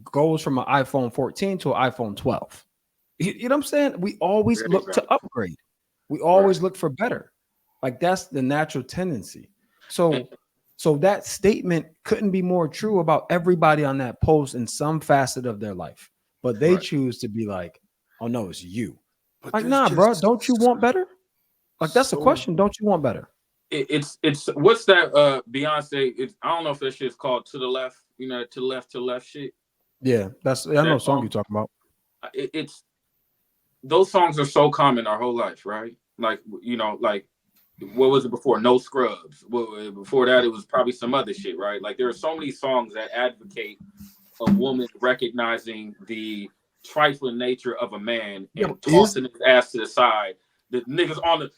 goes from an iPhone 14 to an iPhone 12. You know what I'm saying? We always look to upgrade. We always look for better. Like that's the natural tendency. So that statement couldn't be more true about everybody on that post in some facet of their life. But they choose to be like, oh no, it's you. But like, nah, bro, don't you want better? Like that's the question. Don't you want better? it's what's that Beyonce? I don't know if that shit's called To the Left. You know, to the left shit. Yeah, I know what song you're talking about. It's those songs are so common our whole life, right? Like, you know, like what was it before? No Scrubs. Well, before that, it was probably some other shit, right? Like there are so many songs that advocate a woman recognizing the trifling nature of a man and tossing his ass to the side. The niggas on the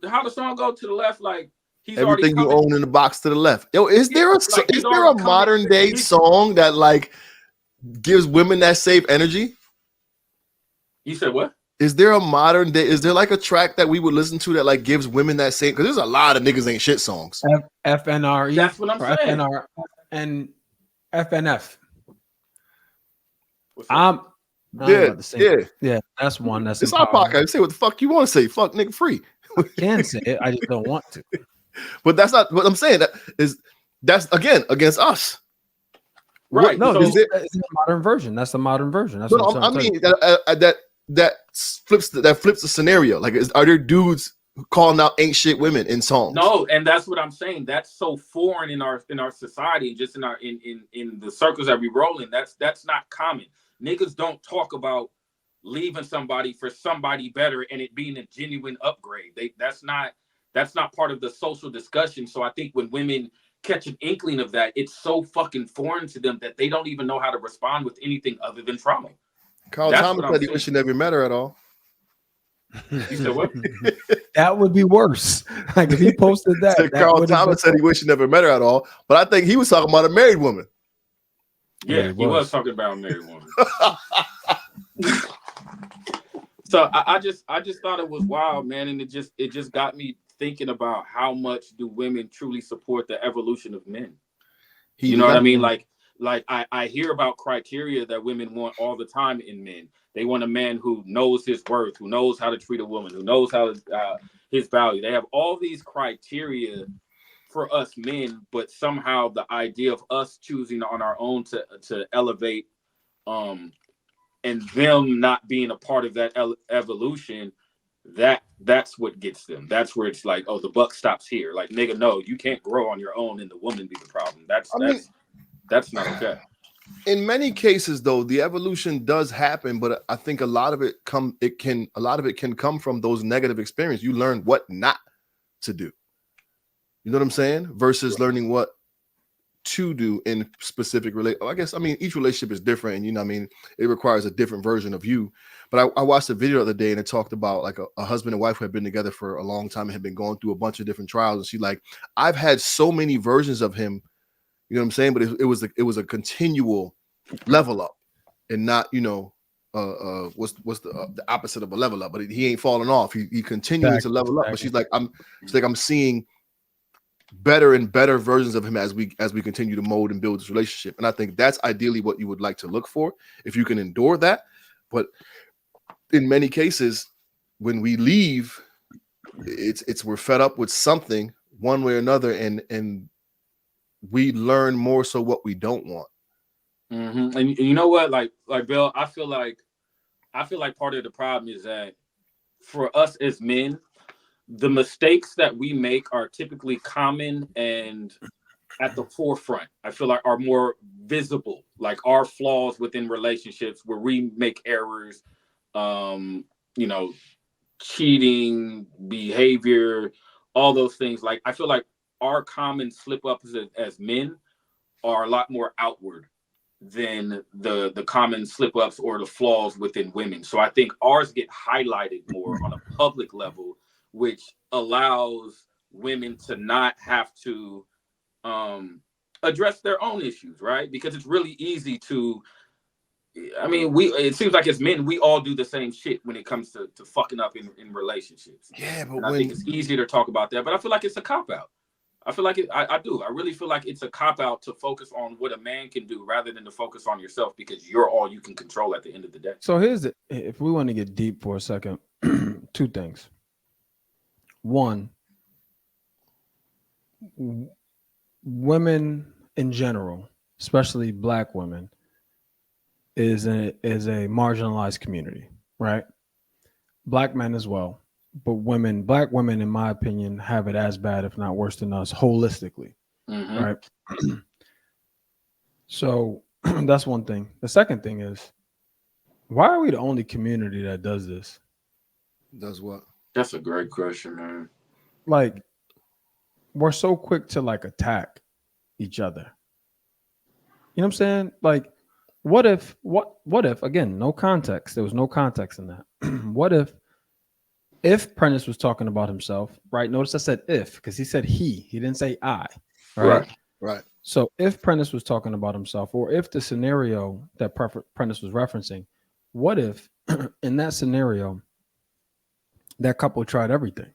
how the song go to the left, like he's already Everything you coming. own in the box to the left. Yo, is there he's a already modern day song that like gives women that safe energy? You said what? Is there a modern day? Is there like a track that we would listen to that like gives women that same? Because there's a lot of niggas ain't shit songs. FNRE. That's what I'm saying. FNR and FNF. Yeah, that's one. That's it's our podcast. Say what the fuck you want to say. Fuck nigga free. I can say it. I just don't want to. But that's not what I'm saying. That's again against us. Right. No, it's a modern version. That's the modern version. That's what I mean that flips the scenario. Like, are there dudes calling out ain't shit women in songs? No, and that's what I'm saying. That's so foreign in our society, and just in our in the circles that we roll in. That's not common. Niggas don't talk about leaving somebody for somebody better and it being a genuine upgrade. That's not part of the social discussion. So I think when women catch an inkling of that, it's so fucking foreign to them that they don't even know how to respond with anything other than trauma. Carl Thomas said he wish he never met her at all. You said what? That would be worse. Like if he posted that. Carl Thomas said he wish he never met her at all, but I think he was talking about a married woman. Yeah, he was talking about a married woman. So I just thought it was wild, man, and it just got me thinking about how much do women truly support the evolution of men. You know what I mean? Like I hear about criteria that women want all the time in men. They want a man who knows his worth, who knows how to treat a woman, who knows how to his value. They have all these criteria for us men, but somehow the idea of us choosing on our own to elevate, and them not being a part of that evolution, that's what gets them. That's where it's like, oh, the buck stops here. Like, nigga, no, you can't grow on your own and the woman be the problem. That's not okay. In many cases, though, the evolution does happen, but I think a lot of it can come from those negative experiences. You learn what not to do. You know what I'm saying? Versus learning what to do in specific each relationship is different, and you know what I mean, it requires a different version of you. But I watched a video the other day and it talked about like a husband and wife who had been together for a long time and had been going through a bunch of different trials, and she's like, I've had so many versions of him, you know what I'm saying, but it was a continual level up and not, you know, what's the opposite of a level up, but he ain't falling off, he continuing to level up. But she's like, I'm seeing better and better versions of him as we continue to mold and build this relationship. And I think that's ideally what you would like to look for if you can endure that. But in many cases, when we leave, it's we're fed up with something one way or another, and we learn more so what we don't want. Mm-hmm. And you know what, like Bill, I feel like part of the problem is that for us as men, the mistakes that we make are typically common and at the forefront. I feel like are more visible, like our flaws within relationships where we make errors, you know, cheating, behavior, all those things. Like I feel like our common slip ups as men are a lot more outward than the common slip ups or the flaws within women. So I think ours get highlighted more on a public level, which allows women to not have to address their own issues, right? Because it's really easy to, I mean, it seems like as men, we all do the same shit when it comes to fucking up in relationships. Yeah, but I think it's easier to talk about that, but I feel like it's a cop-out. I feel like I do. I really feel like it's a cop-out to focus on what a man can do rather than to focus on yourself, because you're all you can control at the end of the day. So if we want to get deep for a second, two things. One, women in general, especially Black women, is a marginalized community, right? Black men as well. but black women, in my opinion, have it as bad, if not worse than us, holistically, right? So that's one thing. The second thing is, why are we the only community that does this? Does what? That's a great question, man. Like, we're so quick to like attack each other. You know what I'm saying? Like, what if again, no context. There was no context in that. What if Prentice was talking about himself, right? Notice I said if, because he said he didn't say I, right? Right. So if Prentice was talking about himself, or if the scenario that Prentice was referencing, what if in that scenario that couple tried everything?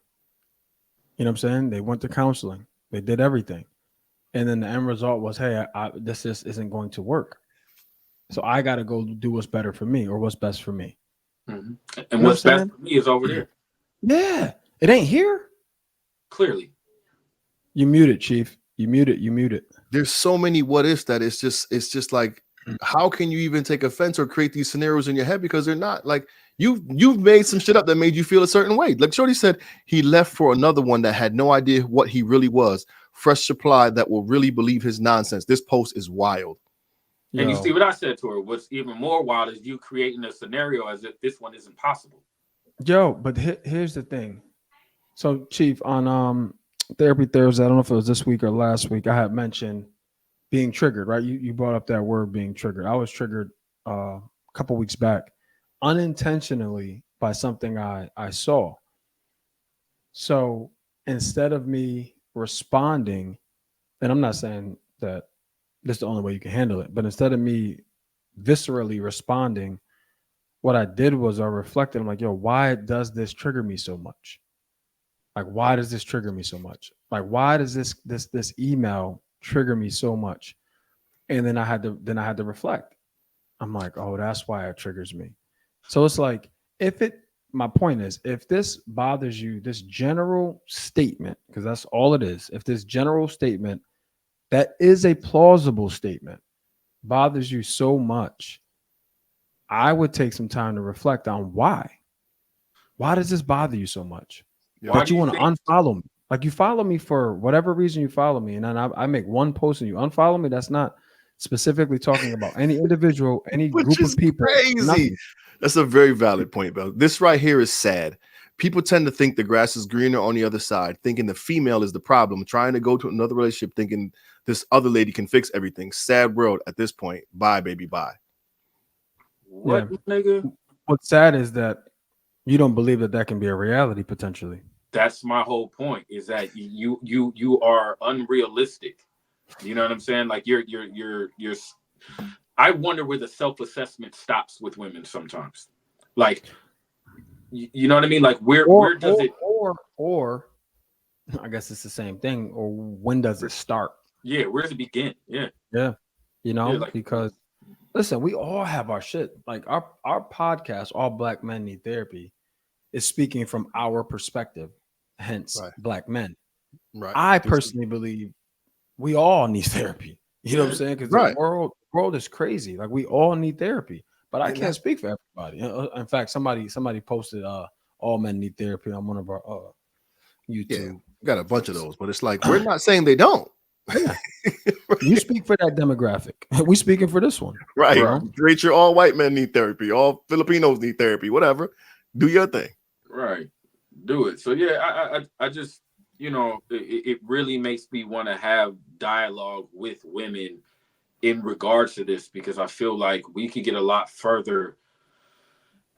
You know what I'm saying? They went to counseling, they did everything, and then the end result was, hey, this just isn't going to work. So I got to go do what's better for me, or what's best for me. And You know what's best for me is over there. Yeah, it ain't here. Clearly, you mute it, Chief. You mute it. There's so many what ifs that it's just like, how can you even take offense or create these scenarios in your head, because they're not like you've made some shit up that made you feel a certain way. Like Shorty said, he left for another one that had no idea what he really was. Fresh supply that will really believe his nonsense. This post is wild. And you see what I said to her. What's even more wild is you creating a scenario as if this one isn't possible. Yo, but here's the thing. So, Chief, on Therapy Thursday, I don't know if it was this week or last week, I had mentioned being triggered, right? You brought up that word, being triggered. I was triggered a couple weeks back unintentionally by something I saw. So instead of me responding, and I'm not saying that this is the only way you can handle it, but instead of me viscerally responding, what I did was I reflected. I'm like, yo, why does this trigger me so much? Like, why does this trigger me so much? Like, why does this email trigger me so much? And then I had to reflect. I'm like, oh, that's why it triggers me. So it's like, my point is, if this bothers you, this general statement, because that's all it is, if this general statement that is a plausible statement bothers you so much, I would take some time to reflect on why. Why does this bother you so much? That you want to unfollow me? Like, you follow me for whatever reason you follow me, and then I make one post and you unfollow me. That's not specifically talking about any individual, any group of people. Crazy. Nothing. That's a very valid point, Bill. This right here is sad. People tend to think the grass is greener on the other side, thinking the female is the problem, trying to go to another relationship, thinking this other lady can fix everything. Sad world at this point. Bye, baby, bye. What, nigga? What's sad is that you don't believe that can be a reality potentially. That's my whole point, is that you are unrealistic. You know what I'm saying? Like you're I wonder where the self-assessment stops with women sometimes. Like, you know what I mean? Like where does it or I guess it's the same thing, or when does it start? Yeah, where does it begin? Yeah. You know, because listen, we all have our shit. Like our podcast, All Black Men Need Therapy, is speaking from our perspective, hence Black men. Right. I personally believe we all need therapy. You know what I'm saying? Because the world is crazy. Like, we all need therapy, but I can't speak for everybody. In fact, somebody posted all men need therapy on one of our YouTube. Yeah, we got a bunch of those, but it's like, we're not saying they don't. Yeah. You speak for that demographic. We speaking for this one. Right. Create your all white men need therapy. All Filipinos need therapy. Whatever. Do your thing. Right. Do it. So yeah, I just, you know, it really makes me want to have dialogue with women in regards to this, because I feel like we could get a lot further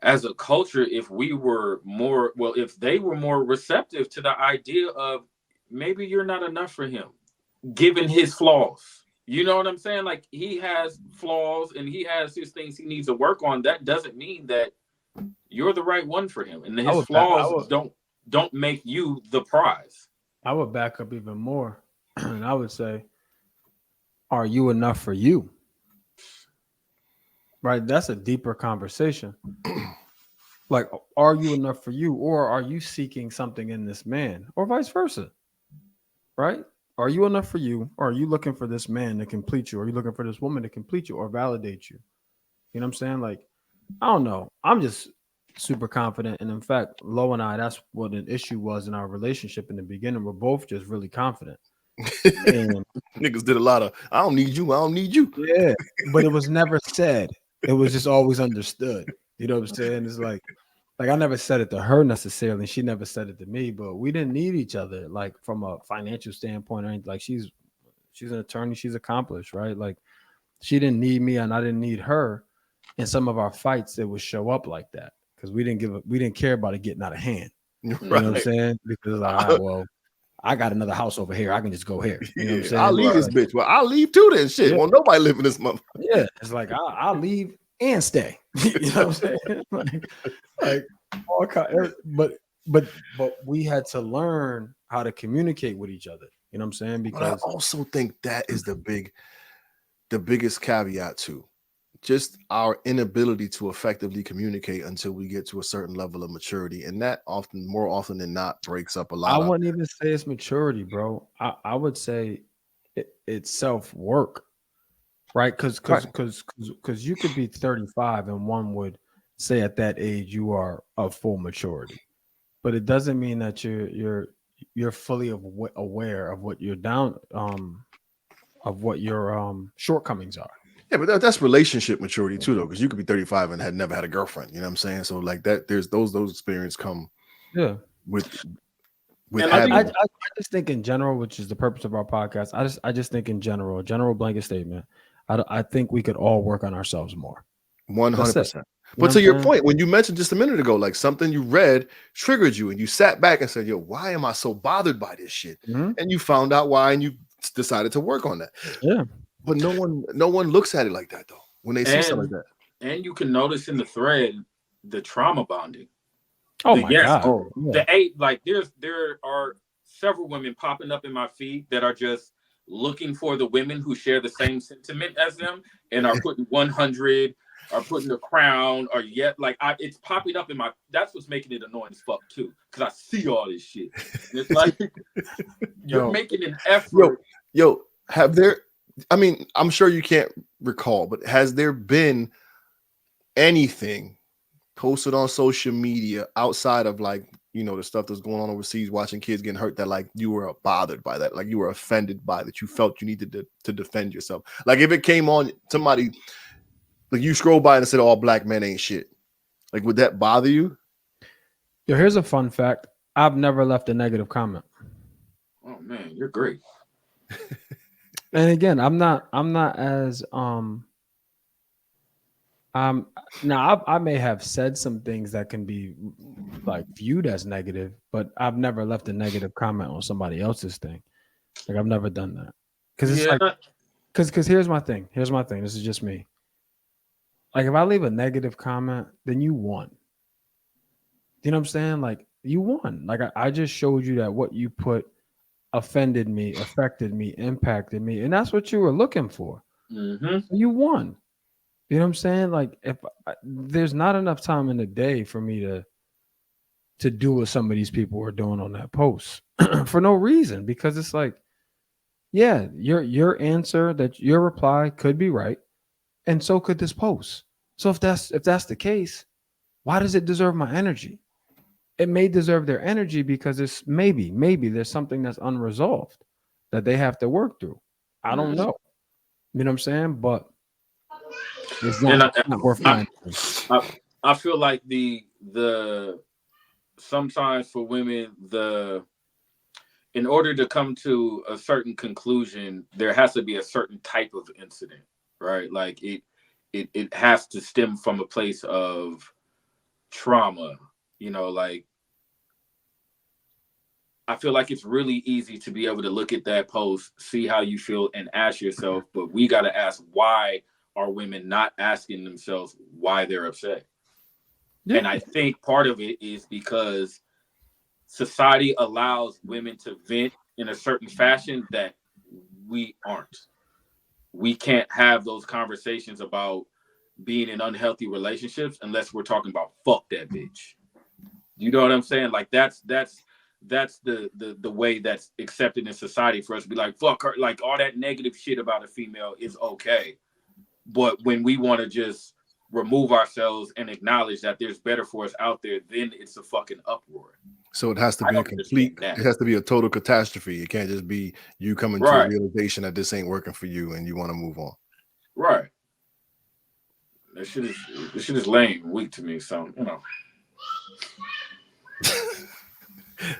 as a culture if we were more, well, if they were more receptive to the idea of maybe you're not enough for him, given his flaws. You know what I'm saying? Like, he has flaws and he has his things he needs to work on. That doesn't mean that you're the right one for him, and his flaws don't make you the prize. I would back up even more, and I would say, are you enough for you? Right? That's a deeper conversation. Like, are you enough for you, or are you seeking something in this man, or vice versa? Right? Are you enough for you, or are you looking for this man to complete you? Or are you looking for this woman to complete you or validate you? You know what I'm saying? Like, I don't know. I'm just super confident. And in fact, Lo and I, that's what an issue was in our relationship in the beginning. We're both just really confident. And Niggas did a lot of, I don't need you. I don't need you. yeah, but it was never said. It was just always understood. You know what I'm saying? It's like I never said it to her necessarily. She never said it to me, but we didn't need each other, like from a financial standpoint or anything. Like she's an attorney, she's accomplished, right? Like she didn't need me and I didn't need her. In some of our fights, it would show up like that because we didn't care about it getting out of hand. You know what I'm saying? Because like, all right, well, I got another house over here. I can just go here. You know what I'm saying? I'll leave this bitch. Well, I'll leave too then. Shit. Well, nobody live in this month. Yeah. It's like I'll leave and stay. You know what I'm saying? like all kind, but we had to learn how to communicate with each other. You know what I'm saying? Because but I also think that is the biggest caveat too. Just our inability to effectively communicate until we get to a certain level of maturity. And that more often than not breaks up a lot. I wouldn't even say it's maturity, bro. I would say it's self-work, right? Because you could be 35 and one would say at that age you are of full maturity. But it doesn't mean that you're fully aware of what you're down of what your shortcomings are. Yeah, but that's relationship maturity too, though, because you could be 35 and had never had a girlfriend. You know what I'm saying? So like that, there's those experiences come. Yeah. With having. I just think in general, which is the purpose of our podcast. I just think in general blanket statement. I think we could all work on ourselves more. 100%. But to your point, when you mentioned just a minute ago, like something you read triggered you, and you sat back and said, "Yo, why am I so bothered by this shit?" Mm-hmm. And you found out why, and you decided to work on that. Yeah. But no one looks at it like that though. When they see something like that, and you can notice in the thread the trauma bonding. Oh my God! The there are several women popping up in my feed that are just looking for the women who share the same sentiment as them and are putting 100, are putting the crown, or it's popping up in my. That's what's making it annoying as fuck too, because I see all this shit. And it's like you're making an effort. Yo, have there? I mean, I'm sure you can't recall, but has there been anything posted on social media outside of like, you know, the stuff that's going on overseas, watching kids getting hurt, that like you were bothered by that, like you were offended by that, you felt you needed to defend yourself? Like if it came on somebody, like you scroll by and said all black men ain't shit, like would that bother you? Yo, here's a fun fact. I've never left a negative comment. Oh man, you're great. And again, I'm not as now I may have said some things that can be like viewed as negative, but I've never left a negative comment on somebody else's thing. Like I've never done that. Because it's because here's my thing. This is just me. Like if I leave a negative comment, then you won. You know what I'm saying? Like you won. Like I just showed you that what you put offended me, affected me, impacted me, and that's what you were looking for. Mm-hmm. So you won. You know what I'm saying? Like if there's not enough time in the day for me to do what some of these people were doing on that post for no reason, because it's like, yeah, your answer, that your reply could be right, and so could this post. So if that's the case, why does it deserve my energy? It may deserve their energy because it's maybe there's something that's unresolved that they have to work through. I don't know. You know what I'm saying? But it's not worth my energy. I feel like the sometimes for women, in order to come to a certain conclusion, there has to be a certain type of incident, right? Like it has to stem from a place of trauma, you know, like I feel like it's really easy to be able to look at that post, see how you feel, and ask yourself, but we got to ask, why are women not asking themselves why they're upset? Yeah. And I think part of it is because society allows women to vent in a certain fashion that we aren't. We can't have those conversations about being in unhealthy relationships unless we're talking about fuck that bitch. You know what I'm saying? Like that's the way that's accepted in society, for us to be like, fuck her, like all that negative shit about a female is okay. But when we want to just remove ourselves and acknowledge that there's better for us out there, then it's a fucking uproar. So it has to be a complete, it has to be a total catastrophe. It can't just be you coming to a realization that this ain't working for you and you want to move on. Right. This shit is lame, weak to me. So, you know.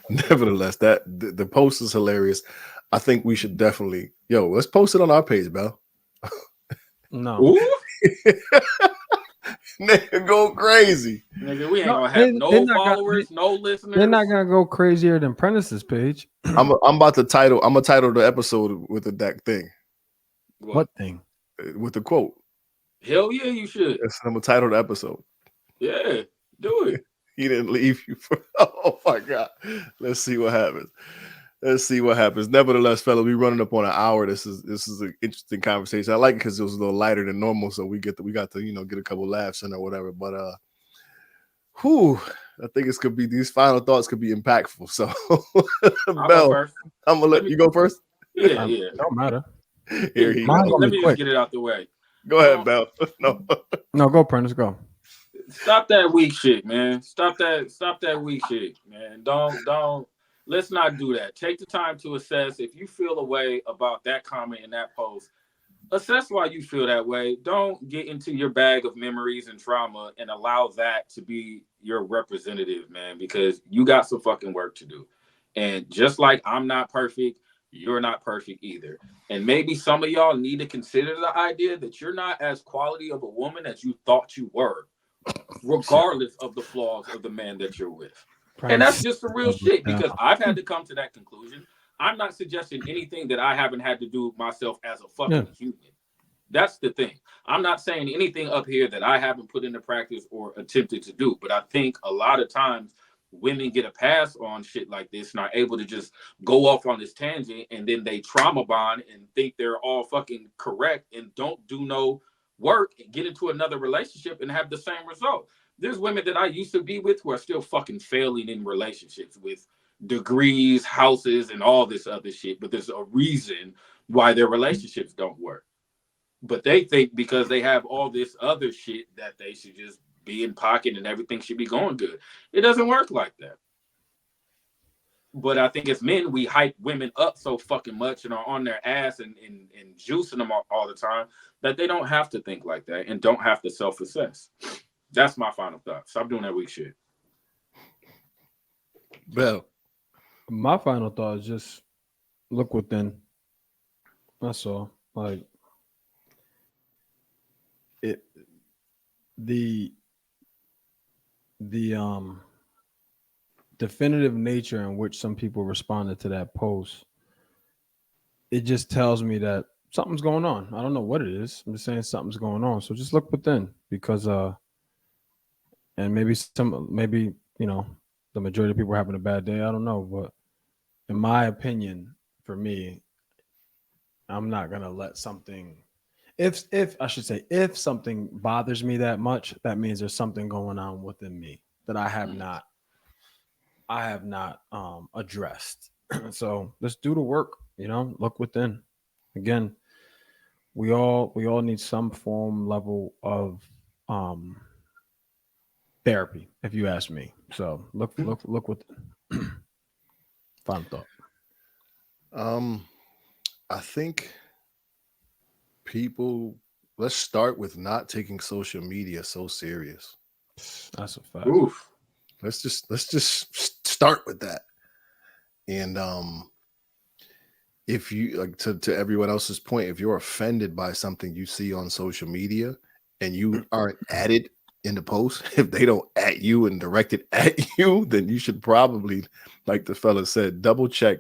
Nevertheless, that the post is hilarious. I think we should definitely, let's post it on our page, Bell. No. Nigga, go crazy. Nigga, we ain't gonna have no followers, no listeners. They're not gonna go crazier than Prentice's page. I'm gonna title the episode with that thing. What thing? With the quote. Hell yeah, you should. I'm gonna title the episode. Yeah, do it. He didn't leave you for. Oh my God. Let's see what happens. Nevertheless, fellas, we running up on an hour. This is an interesting conversation. I like it because it was a little lighter than normal, so we got to get a couple laughs in or whatever. But I think these final thoughts could be impactful. So Bell, I'm gonna let you go first. Yeah. Don't matter. Here he goes. Let me just get it out the way. Go ahead, Bell. No, go, Prentice, go. Stop that weak shit, man. Stop that weak shit, man. Don't. Let's not do that. Take the time to assess. If you feel a way about that comment in that post, assess why you feel that way. Don't get into your bag of memories and trauma and allow that to be your representative, man, because you got some fucking work to do. And just like I'm not perfect, you're not perfect either. And maybe some of y'all need to consider the idea that you're not as quality of a woman as you thought you were, regardless of the flaws of the man that you're with. And that's just the real shit, because I've had to come to that conclusion. I'm not suggesting anything that I haven't had to do myself as a fucking human. That's the thing. I'm not saying anything up here that I haven't put into practice or attempted to do. But I think a lot of times women get a pass on shit like this and are able to just go off on this tangent, and then they trauma bond and think they're all fucking correct and don't do no work and get into another relationship and have the same result. There's women that I used to be with who are still fucking failing in relationships with degrees, houses, and all this other shit. But there's a reason why their relationships don't work. But they think because they have all this other shit that they should just be in pocket and everything should be going good. It doesn't work like that. But I think as men, we hype women up so fucking much and are on their ass and juicing them all the time that they don't have to think like that and don't have to self-assess. That's my final thought. Stop doing that weak shit. Bell. My final thought is just look within. That's all. Like it, the definitive nature in which some people responded to that post, it just tells me that something's going on. I don't know what it is. I'm just saying something's going on. So just look within, because and maybe the majority of people are having a bad day. I don't know, but in my opinion, for me, I'm not gonna let something. If something bothers me that much, that means there's something going on within me that I have not addressed. So let's do the work. Look within. Again, we all need some form level of therapy, if you ask me. So look within. Final thought. I think people, let's start with not taking social media so serious. That's a fact. Oof. Let's just start with that. And if you, like, to everyone else's point, if you're offended by something you see on social media and you aren't at it in the post, if they don't at you and direct it at you, then you should probably, like the fella said, double check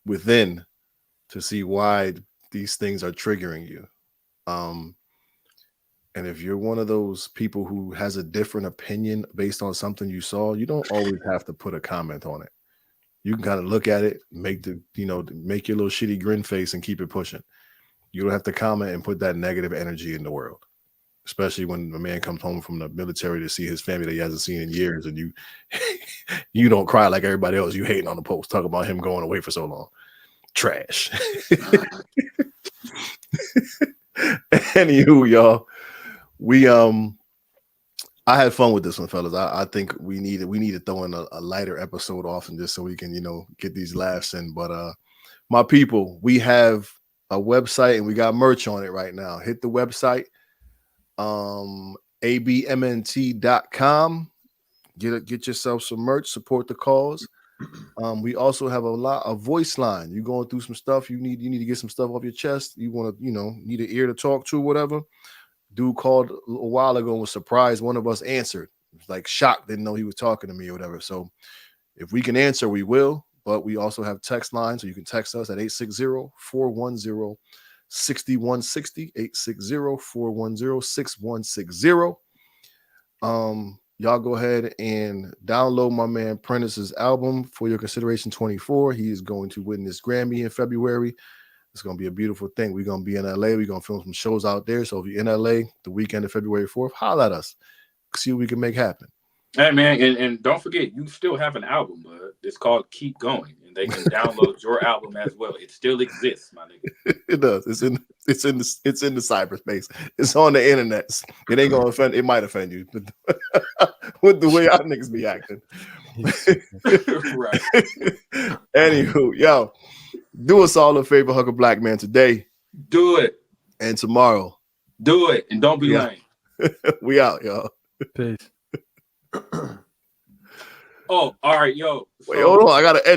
within to see why these things are triggering you. And if you're one of those people who has a different opinion based on something you saw, you don't always have to put a comment on it. You can kind of look at it, make your little shitty grin face and keep it pushing. You don't have to comment and put that negative energy in the world, especially when a man comes home from the military to see his family that he hasn't seen in years, and you don't cry like everybody else. You hating on the post, talk about him going away for so long. Trash. Anywho, y'all, we I had fun with this one, fellas. I think we need to throw in a lighter episode often just so we can, get these laughs in. But my people, we have a website and we got merch on it right now. Hit the website, abmnt.com. Get yourself some merch, support the cause. We also have a voice line. You're going through some stuff, you need to get some stuff off your chest. You want to, need an ear to talk to, whatever. Dude called a while ago and was surprised one of us answered. It was like shocked, didn't know he was talking to me or whatever. So if we can answer, we will. But we also have text lines, so you can text us at 860-410-6160, 860-410-6160. Y'all go ahead and download my man Prentice's album For Your Consideration 24. He is going to win this Grammy in February. It's going to be a beautiful thing. We're going to be in LA. We're going to film some shows out there. So if you're in LA the weekend of February 4th, holler at us. See what we can make happen. Hey, man, and don't forget, you still have an album, bud. It's called Keep Going, and they can download your album as well. It still exists, my nigga. It does. It's in the cyberspace. It's on the internet. It ain't gonna offend. It might offend you, but with the way our niggas be acting. Right. Anywho, yo, do us all a favor, hug a black man today. Do it. And tomorrow. Do it. And don't be lame. We out, y'all. Peace. Oh, all right, yo. Wait, hold on. I gotta end.